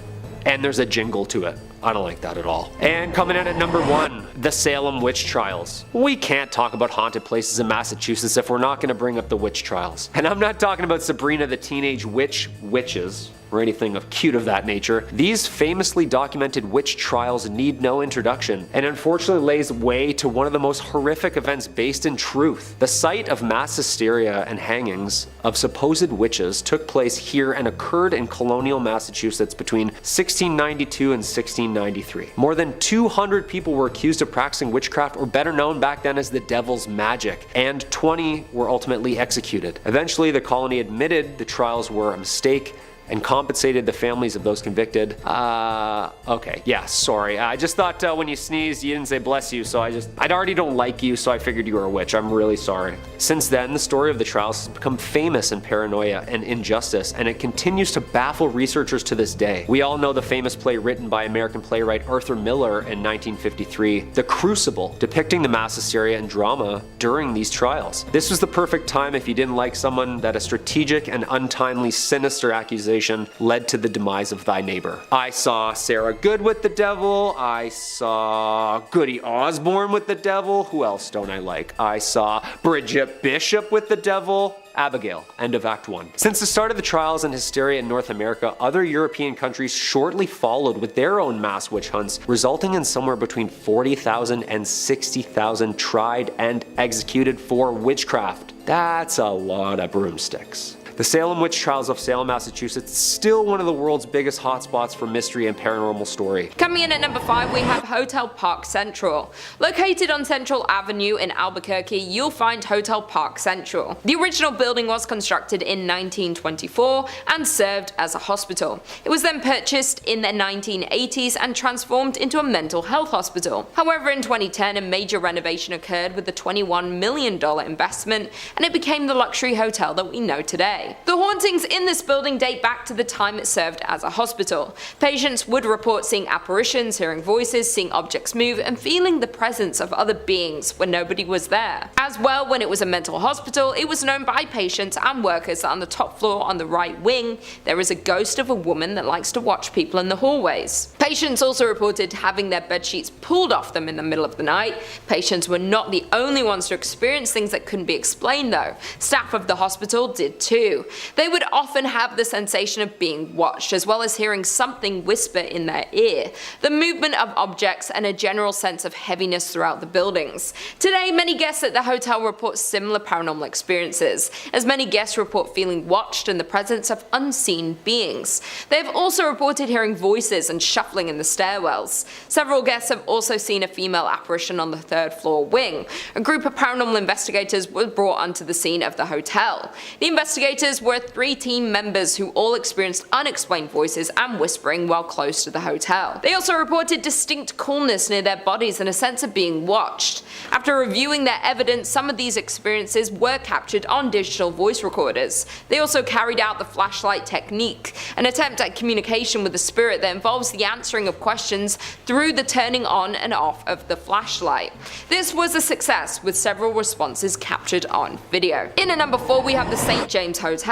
And there's a jingle to it. I don't like that at all. And coming in at number 1, the Salem Witch Trials. We can't talk about haunted places in Massachusetts if we're not going to bring up the witch trials. And I'm not talking about Sabrina the Teenage Witches, or anything of cute of that nature. These famously documented witch trials need no introduction, and unfortunately lays way to one of the most horrific events based in truth. The site of mass hysteria and hangings of supposed witches took place here and occurred in colonial Massachusetts between 1692 and 1693. More than 200 people were accused of practicing witchcraft, or better known back then as the devil's magic, and 20 were ultimately executed. Eventually, the colony admitted the trials were a mistake and compensated the families of those convicted. Okay, yeah, sorry. I just thought when you sneezed, you didn't say bless you, so I already don't like you, so I figured you were a witch. I'm really sorry. Since then, the story of the trials has become famous in paranoia and injustice, and it continues to baffle researchers to this day. We all know the famous play written by American playwright Arthur Miller in 1953, The Crucible, depicting the mass hysteria and drama during these trials. This was the perfect time if you didn't like someone that a strategic and untimely sinister accusation led to the demise of thy neighbor. I saw Sarah Good with the devil. I saw Goody Osborne with the devil. Who else don't I like? I saw Bridget Bishop with the devil. Abigail. End of Act 1. Since the start of the trials and hysteria in North America, other European countries shortly followed with their own mass witch hunts, resulting in somewhere between 40,000 and 60,000 tried and executed for witchcraft. That's a lot of broomsticks. The The Salem witch trials of Salem, Massachusetts is still one of the world's biggest hotspots for mystery and paranormal story. Coming in at number 5, we have Hotel Park Central. Located on Central Avenue in Albuquerque, you'll find Hotel Park Central. The original building was constructed in 1924 and served as a hospital. It was then purchased in the 1980s and transformed into a mental health hospital. However, in 2010, a major renovation occurred with a $21 million investment, and it became the luxury hotel that we know today. The hauntings in this building date back to the time it served as a hospital. Patients would report seeing apparitions, hearing voices, seeing objects move, and feeling the presence of other beings when nobody was there. As well, when it was a mental hospital, it was known by patients and workers that on the top floor on the right wing, there is a ghost of a woman that likes to watch people in the hallways. Patients also reported having their bedsheets pulled off them in the middle of the night. Patients were not the only ones to experience things that couldn't be explained though. Staff of the hospital did too. They would often have the sensation of being watched, as well as hearing something whisper in their ear, the movement of objects, and a general sense of heaviness throughout the buildings. Today, many guests at the hotel report similar paranormal experiences, as many guests report feeling watched and the presence of unseen beings. They have also reported hearing voices and shuffling in the stairwells. Several guests have also seen a female apparition on the 3rd floor wing. A group of paranormal investigators were brought onto the scene of the hotel. The investigators were 3 team members who all experienced unexplained voices and whispering while close to the hotel. They also reported distinct coolness near their bodies and a sense of being watched. After reviewing their evidence, some of these experiences were captured on digital voice recorders. They also carried out the flashlight technique, an attempt at communication with the spirit that involves the answering of questions through the turning on and off of the flashlight. This was a success, with several responses captured on video. In at number 4, we have the St. James Hotel.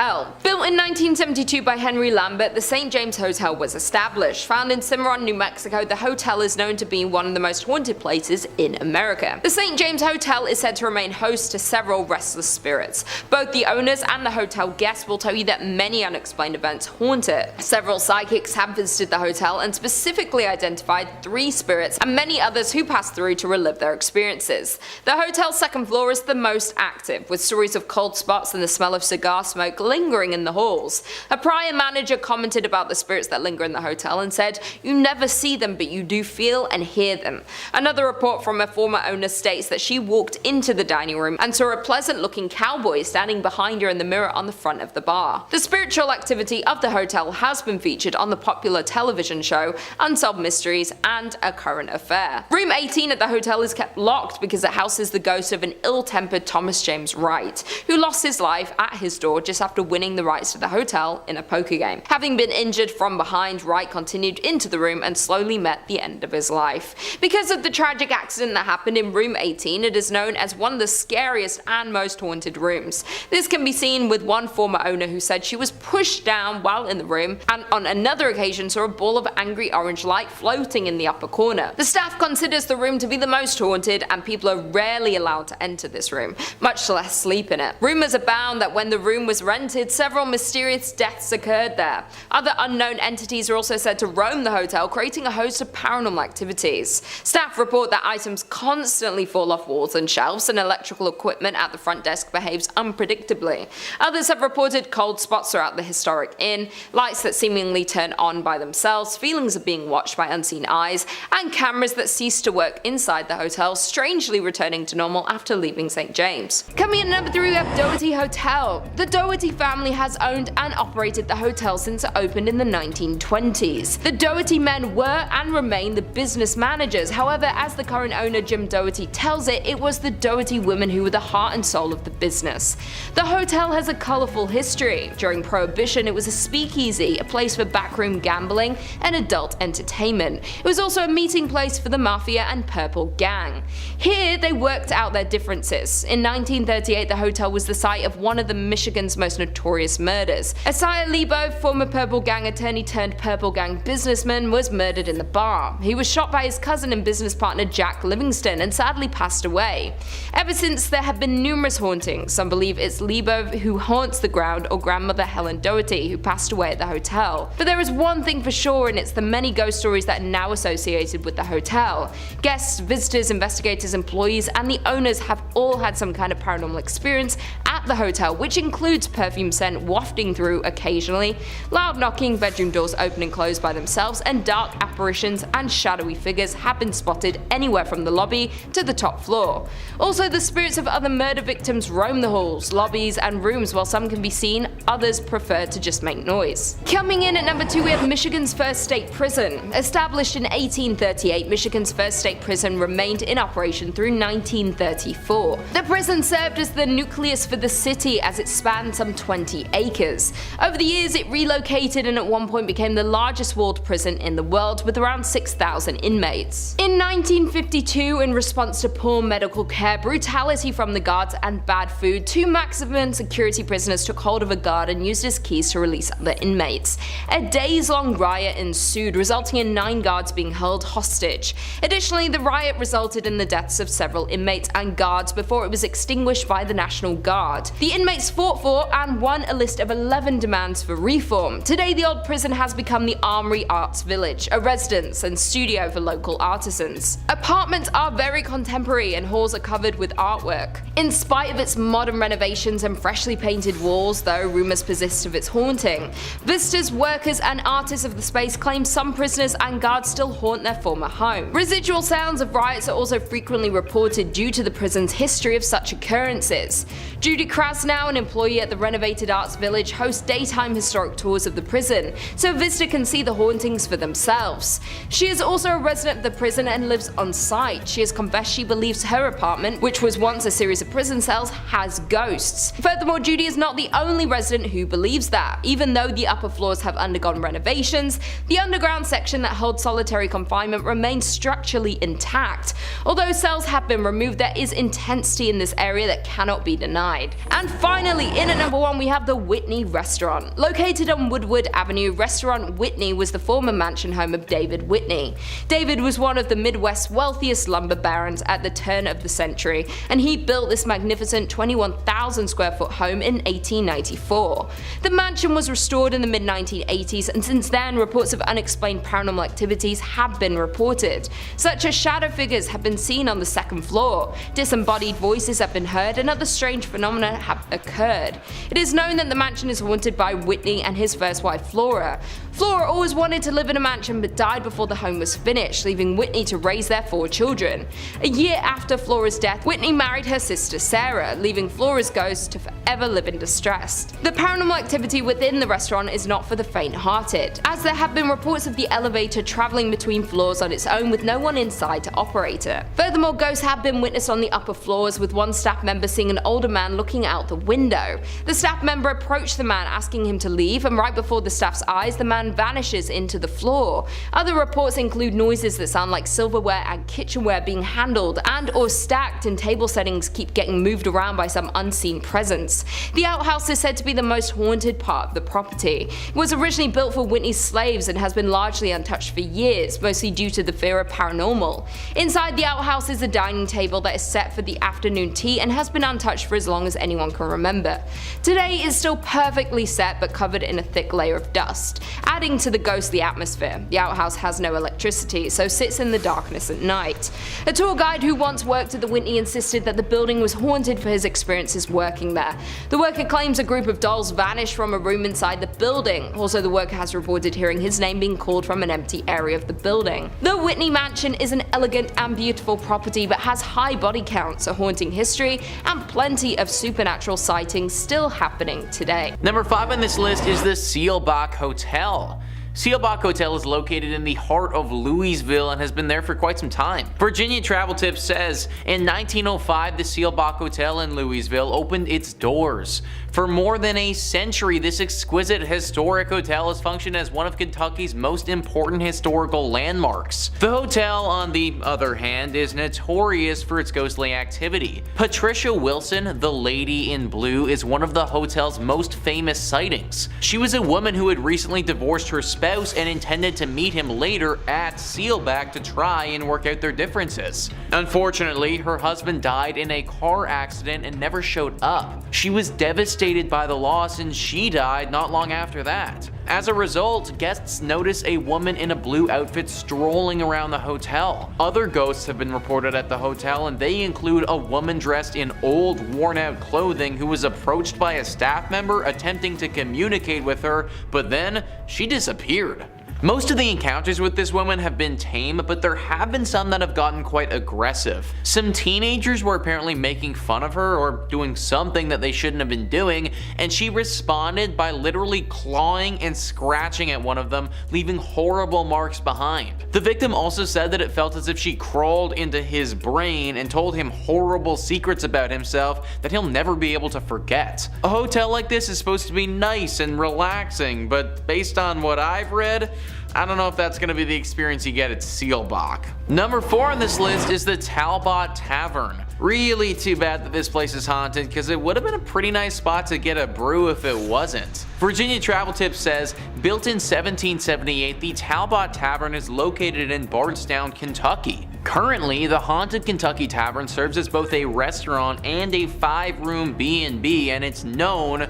Built in 1972 by Henry Lambert, the St. James Hotel was established. Found in Cimarron, New Mexico, the hotel is known to be one of the most haunted places in America. The St. James Hotel is said to remain host to several restless spirits. Both the owners and the hotel guests will tell you that many unexplained events haunt it. Several psychics have visited the hotel and specifically identified 3 spirits and many others who passed through to relive their experiences. The hotel's 2nd floor is the most active, with stories of cold spots and the smell of cigar smoke lingering in the halls. A prior manager commented about the spirits that linger in the hotel and said, "You never see them, but you do feel and hear them." Another report from a former owner states that she walked into the dining room and saw a pleasant-looking cowboy standing behind her in the mirror on the front of the bar. The spiritual activity of the hotel has been featured on the popular television show Unsolved Mysteries and A Current Affair. Room 18 at the hotel is kept locked because it houses the ghost of an ill-tempered Thomas James Wright, who lost his life at his door just after winning the rights to the hotel in a poker game. Having been injured from behind, Wright continued into the room and slowly met the end of his life. Because of the tragic accident that happened in room 18, it is known as one of the scariest and most haunted rooms. This can be seen with one former owner who said she was pushed down while in the room, and on another occasion saw a ball of angry orange light floating in the upper corner. The staff considers the room to be the most haunted, and people are rarely allowed to enter this room, much less sleep in it. Rumors abound that when the room was rented, several mysterious deaths occurred there. Other unknown entities are also said to roam the hotel, creating a host of paranormal activities. Staff report that items constantly fall off walls and shelves, and electrical equipment at the front desk behaves unpredictably. Others have reported cold spots throughout the historic inn, lights that seemingly turn on by themselves, feelings of being watched by unseen eyes, and cameras that cease to work inside the hotel, strangely returning to normal after leaving St. James. Coming in at number 3, we have Doti Hotel. The Doti family has owned and operated the hotel since it opened in the 1920s. The Doti men were and remain the business managers. However, as the current owner Jim Doti tells it, it was the Doti women who were the heart and soul of the business. The hotel has a colourful history. During Prohibition, it was a speakeasy, a place for backroom gambling and adult entertainment. It was also a meeting place for the Mafia and Purple Gang. Here, they worked out their differences. In 1938, the hotel was the site of one of the Michigan's most notorious murders. Isaiah Lebo, former Purple Gang attorney turned Purple Gang businessman, was murdered in the bar. He was shot by his cousin and business partner Jack Livingston and sadly passed away. Ever since, there have been numerous hauntings. Some believe it's Lebo who haunts the ground, or grandmother Helen Doherty, who passed away at the hotel. But there is one thing for sure, and it's the many ghost stories that are now associated with the hotel. Guests, visitors, investigators, employees, and the owners have all had some kind of paranormal experience at at the hotel, which includes perfume scent wafting through occasionally, loud knocking, bedroom doors open and close by themselves, and dark apparitions and shadowy figures have been spotted anywhere from the lobby to the top floor. Also, the spirits of other murder victims roam the halls, lobbies, and rooms. While some can be seen, others prefer to just make noise. Coming in at number 2, we have Michigan's first state prison. Established in 1838, Michigan's first state prison remained in operation through 1934. The prison served as the nucleus for the city as it spanned some 20 acres. Over the years, it relocated and at one point became the largest walled prison in the world with around 6,000 inmates. In 1952, in response to poor medical care, brutality from the guards, and bad food, 2 maximum security prisoners took hold of a guard and used his keys to release other inmates. A days-long riot ensued, resulting in 9 guards being held hostage. Additionally, the riot resulted in the deaths of several inmates and guards before it was extinguished by the National Guard. The inmates fought for and won a list of 11 demands for reform. Today, the old prison has become the Armory Arts Village, a residence and studio for local artisans. Apartments are very contemporary and halls are covered with artwork. In spite of its modern renovations and freshly painted walls, though, rumors persist of its haunting. Visitors, workers, and artists of the space claim some prisoners and guards still haunt their former home. Residual sounds of riots are also frequently reported due to the prison's history of such occurrences. Judy Krasnow, an employee at the renovated Arts Village, hosts daytime historic tours of the prison, so a visitor can see the hauntings for themselves. She is also a resident of the prison and lives on site. She has confessed she believes her apartment, which was once a series of prison cells, has ghosts. Furthermore, Judy is not the only resident who believes that. Even though the upper floors have undergone renovations, the underground section that holds solitary confinement remains structurally intact. Although cells have been removed, there is intensity in this area that cannot be denied. And finally, in at number 1, we have the Whitney Restaurant. Located on Woodward Avenue, Restaurant Whitney was the former mansion home of David Whitney. David was one of the Midwest's wealthiest lumber barons at the turn of the century, and he built this magnificent 21,000 square foot home in 1894. The mansion was restored in the mid-1980s, and since then, reports of unexplained paranormal activities have been reported, such as shadow figures have been seen on the second floor, disembodied voices have been heard, and other strange phenomena have occurred. It is known that the mansion is haunted by Whitney and his first wife Flora. Flora always wanted to live in a mansion but died before the home was finished, leaving Whitney to raise their 4 children. A year after Flora's death, Whitney married her sister Sarah, leaving Flora's ghost to forever live in distress. The paranormal activity within the restaurant is not for the faint-hearted, as there have been reports of the elevator traveling between floors on its own with no one inside to operate it. Furthermore, ghosts have been witnessed on the upper floors, with one staff member seeing an older man looking out the window. The staff member approached the man asking him to leave, and right before the staff's eyes, the man vanishes into the floor. Other reports include noises that sound like silverware and kitchenware being handled and or stacked, and table settings keep getting moved around by some unseen presence. The outhouse is said to be the most haunted part of the property. It was originally built for Whitney's slaves and has been largely untouched for years, mostly due to the fear of paranormal. Inside the outhouse is a dining table that is set for the afternoon tea and has been untouched for as long as anyone can remember. Today it is still perfectly set but covered in a thick layer of dust, adding to the ghostly atmosphere. The outhouse has no electricity, so sits in the darkness at night. A tour guide who once worked at the Whitney insisted that the building was haunted for his experiences working there. The worker claims a group of dolls vanished from a room inside the building. Also, the worker has reported hearing his name being called from an empty area of the building. The Whitney Mansion is an elegant and beautiful property but has high body counts, a haunting history, and plenty of supernatural sightings still happening today. Number 5 on this list is the Seelbach Hotel. Seelbach Hotel is located in the heart of Louisville and has been there for quite some time. Virginia Travel Tips says, in 1905 the Seelbach Hotel in Louisville opened its doors. For more than a century, this exquisite historic hotel has functioned as one of Kentucky's most important historical landmarks. The hotel, on the other hand, is notorious for its ghostly activity. Patricia Wilson, the Lady in Blue, is one of the hotel's most famous sightings. She was a woman who had recently divorced her spouse and intended to meet him later at Seelbach to try and work out their differences. Unfortunately, her husband died in a car accident and never showed up. She was devastated by the loss and she died not long after that. As a result, guests notice a woman in a blue outfit strolling around the hotel. Other ghosts have been reported at the hotel, and they include a woman dressed in old, worn-out clothing who was approached by a staff member attempting to communicate with her, but then she disappeared. Most of the encounters with this woman have been tame, but there have been some that have gotten quite aggressive. Some teenagers were apparently making fun of her or doing something that they shouldn't have been doing, and she responded by literally clawing and scratching at one of them, leaving horrible marks behind. The victim also said that it felt as if she crawled into his brain and told him horrible secrets about himself that he'll never be able to forget. A hotel like this is supposed to be nice and relaxing, but based on what I've read, I don't know if that's going to be the experience you get at Seelbach. Number 4 on this list is the Talbot Tavern. Really too bad that this place is haunted, because it would have been a pretty nice spot to get a brew if it wasn't. Virginia Travel Tips says, built in 1778, the Talbot Tavern is located in Bardstown, Kentucky. Currently, the Haunted Kentucky Tavern serves as both a restaurant and a 5-room B&B, and it's known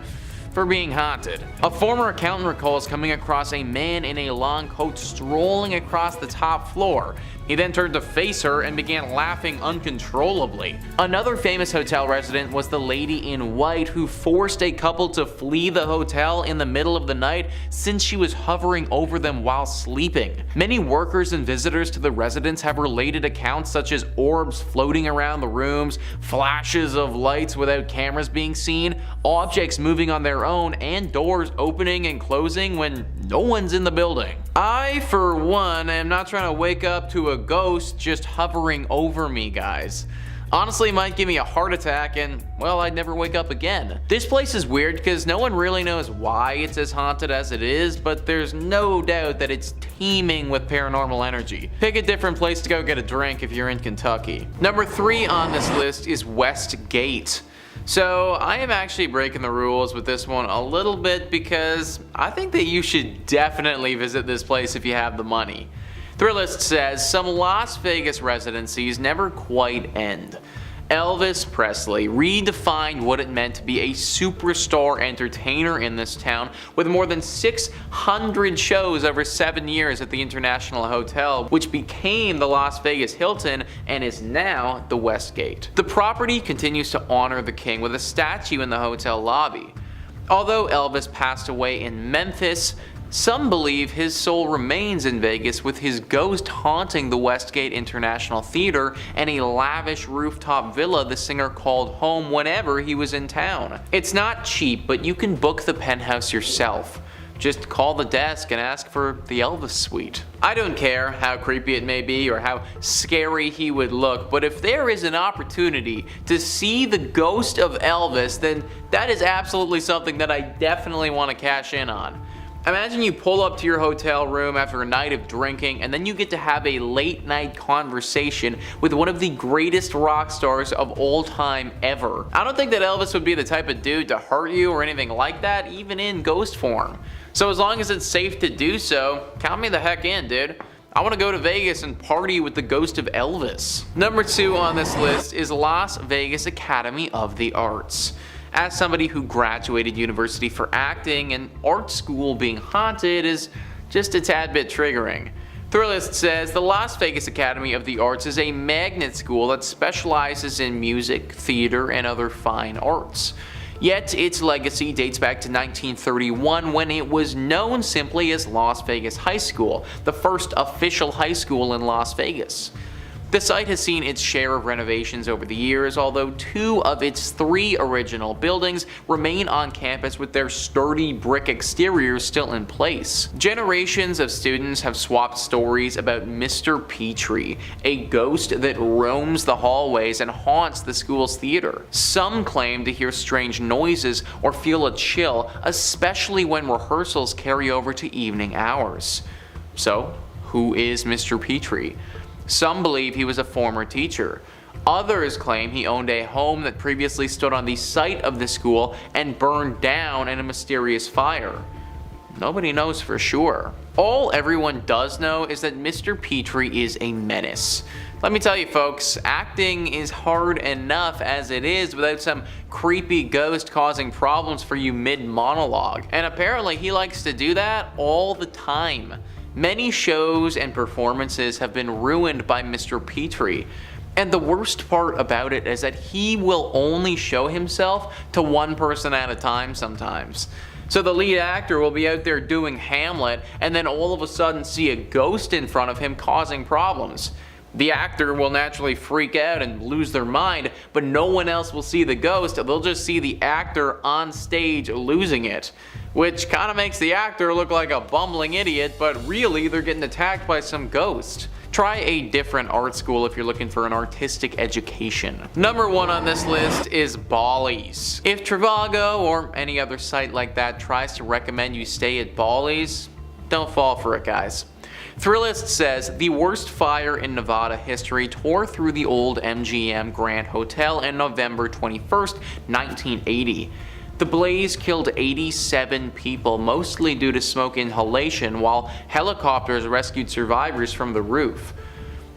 for being haunted. A former accountant recalls coming across a man in a long coat strolling across the top floor. He then turned to face her and began laughing uncontrollably. Another famous hotel resident was the lady in white who forced a couple to flee the hotel in the middle of the night since she was hovering over them while sleeping. Many workers and visitors to the residence have related accounts such as orbs floating around the rooms, flashes of lights without cameras being seen, objects moving on their own, and doors opening and closing when no one's in the building. I, for one, am not trying to wake up to a ghost just hovering over me, guys. Honestly, it might give me a heart attack and, well, I'd never wake up again. This place is weird because no one really knows why it's as haunted as it is, but there's no doubt that it's teeming with paranormal energy. Pick a different place to go get a drink if you're in Kentucky. Number 3 on this list is Westgate. So I am actually breaking the rules with this one a little bit because I think that you should definitely visit this place if you have the money. Thrillist says some Las Vegas residencies never quite end. Elvis Presley redefined what it meant to be a superstar entertainer in this town with more than 600 shows over 7 years at the International Hotel, which became the Las Vegas Hilton and is now the Westgate. The property continues to honor the king with a statue in the hotel lobby. Although Elvis passed away in Memphis, some believe his soul remains in Vegas with his ghost haunting the Westgate International Theater and a lavish rooftop villa the singer called home whenever he was in town. It's not cheap, but you can book the penthouse yourself. Just call the desk and ask for the Elvis suite. I don't care how creepy it may be or how scary he would look, but if there is an opportunity to see the ghost of Elvis, then that is absolutely something that I definitely want to cash in on. Imagine you pull up to your hotel room after a night of drinking and then you get to have a late night conversation with one of the greatest rock stars of all time ever. I don't think that Elvis would be the type of dude to hurt you or anything like that, even in ghost form. So as long as it's safe to do so, count me the heck in, dude. I want to go to Vegas and party with the ghost of Elvis. Number 2 on this list is Las Vegas Academy of the Arts. As somebody who graduated university for acting, and art school being haunted is just a tad bit triggering. Thrillist says the Las Vegas Academy of the Arts is a magnet school that specializes in music, theater, and other fine arts. Yet its legacy dates back to 1931 when it was known simply as Las Vegas High School, the first official high school in Las Vegas. The site has seen its share of renovations over the years, although 2 of its 3 original buildings remain on campus with their sturdy brick exteriors still in place. Generations of students have swapped stories about Mr. Petrie, a ghost that roams the hallways and haunts the school's theater. Some claim to hear strange noises or feel a chill, especially when rehearsals carry over to evening hours. So, who is Mr. Petrie? Some believe he was a former teacher. Others claim he owned a home that previously stood on the site of the school and burned down in a mysterious fire. nobody knows for sure. All everyone does know is that Mr. Petrie is a menace. Let me tell you folks, acting is hard enough as it is without some creepy ghost causing problems for you mid-monologue. And apparently he likes to do that all the time. Many shows and performances have been ruined by Mr. Petrie. And the worst part about it is that he will only show himself to one person at a time sometimes. So the lead actor will be out there doing Hamlet and then all of a sudden see a ghost in front of him causing problems. The actor will naturally freak out and lose their mind, but no one else will see the ghost. They'll just see the actor on stage losing it. Which kind of makes the actor look like a bumbling idiot, but really they're getting attacked by some ghost. Try a different art school if you're looking for an artistic education. Number 1 on this list is Bally's. If Trivago or any other site like that tries to recommend you stay at Bally's, don't fall for it, guys. Thrillist says the worst fire in Nevada history tore through the old MGM Grand Hotel on November 21st, 1980. The blaze killed 87 people, mostly due to smoke inhalation, while helicopters rescued survivors from the roof.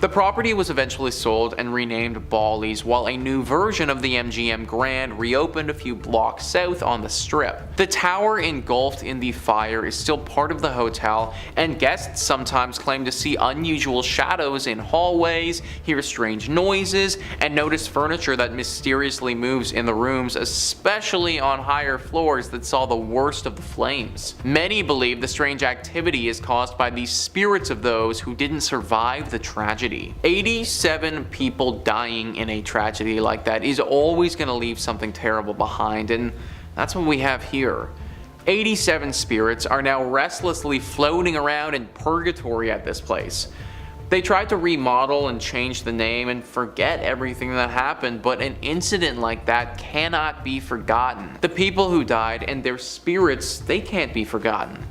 The property was eventually sold and renamed Bally's, while a new version of the MGM Grand reopened a few blocks south on the Strip. The tower engulfed in the fire is still part of the hotel, and guests sometimes claim to see unusual shadows in hallways, hear strange noises, and notice furniture that mysteriously moves in the rooms, especially on higher floors that saw the worst of the flames. Many believe the strange activity is caused by the spirits of those who didn't survive the tragedy. 87 people dying in a tragedy like that is always going to leave something terrible behind, and that's what we have here. 87 spirits are now restlessly floating around in purgatory at this place. They tried to remodel and change the name and forget everything that happened, but an incident like that cannot be forgotten. The people who died and their spirits, they can't be forgotten.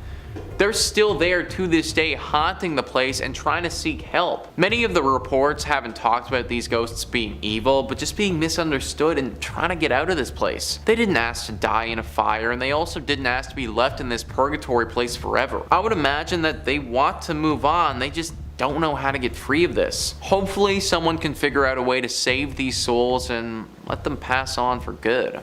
They're still there to this day, haunting the place and trying to seek help. Many of the reports haven't talked about these ghosts being evil, but just being misunderstood and trying to get out of this place. They didn't ask to die in a fire, and they also didn't ask to be left in this purgatory place forever. I would imagine that they want to move on, they just don't know how to get free of this. Hopefully someone can figure out a way to save these souls and let them pass on for good.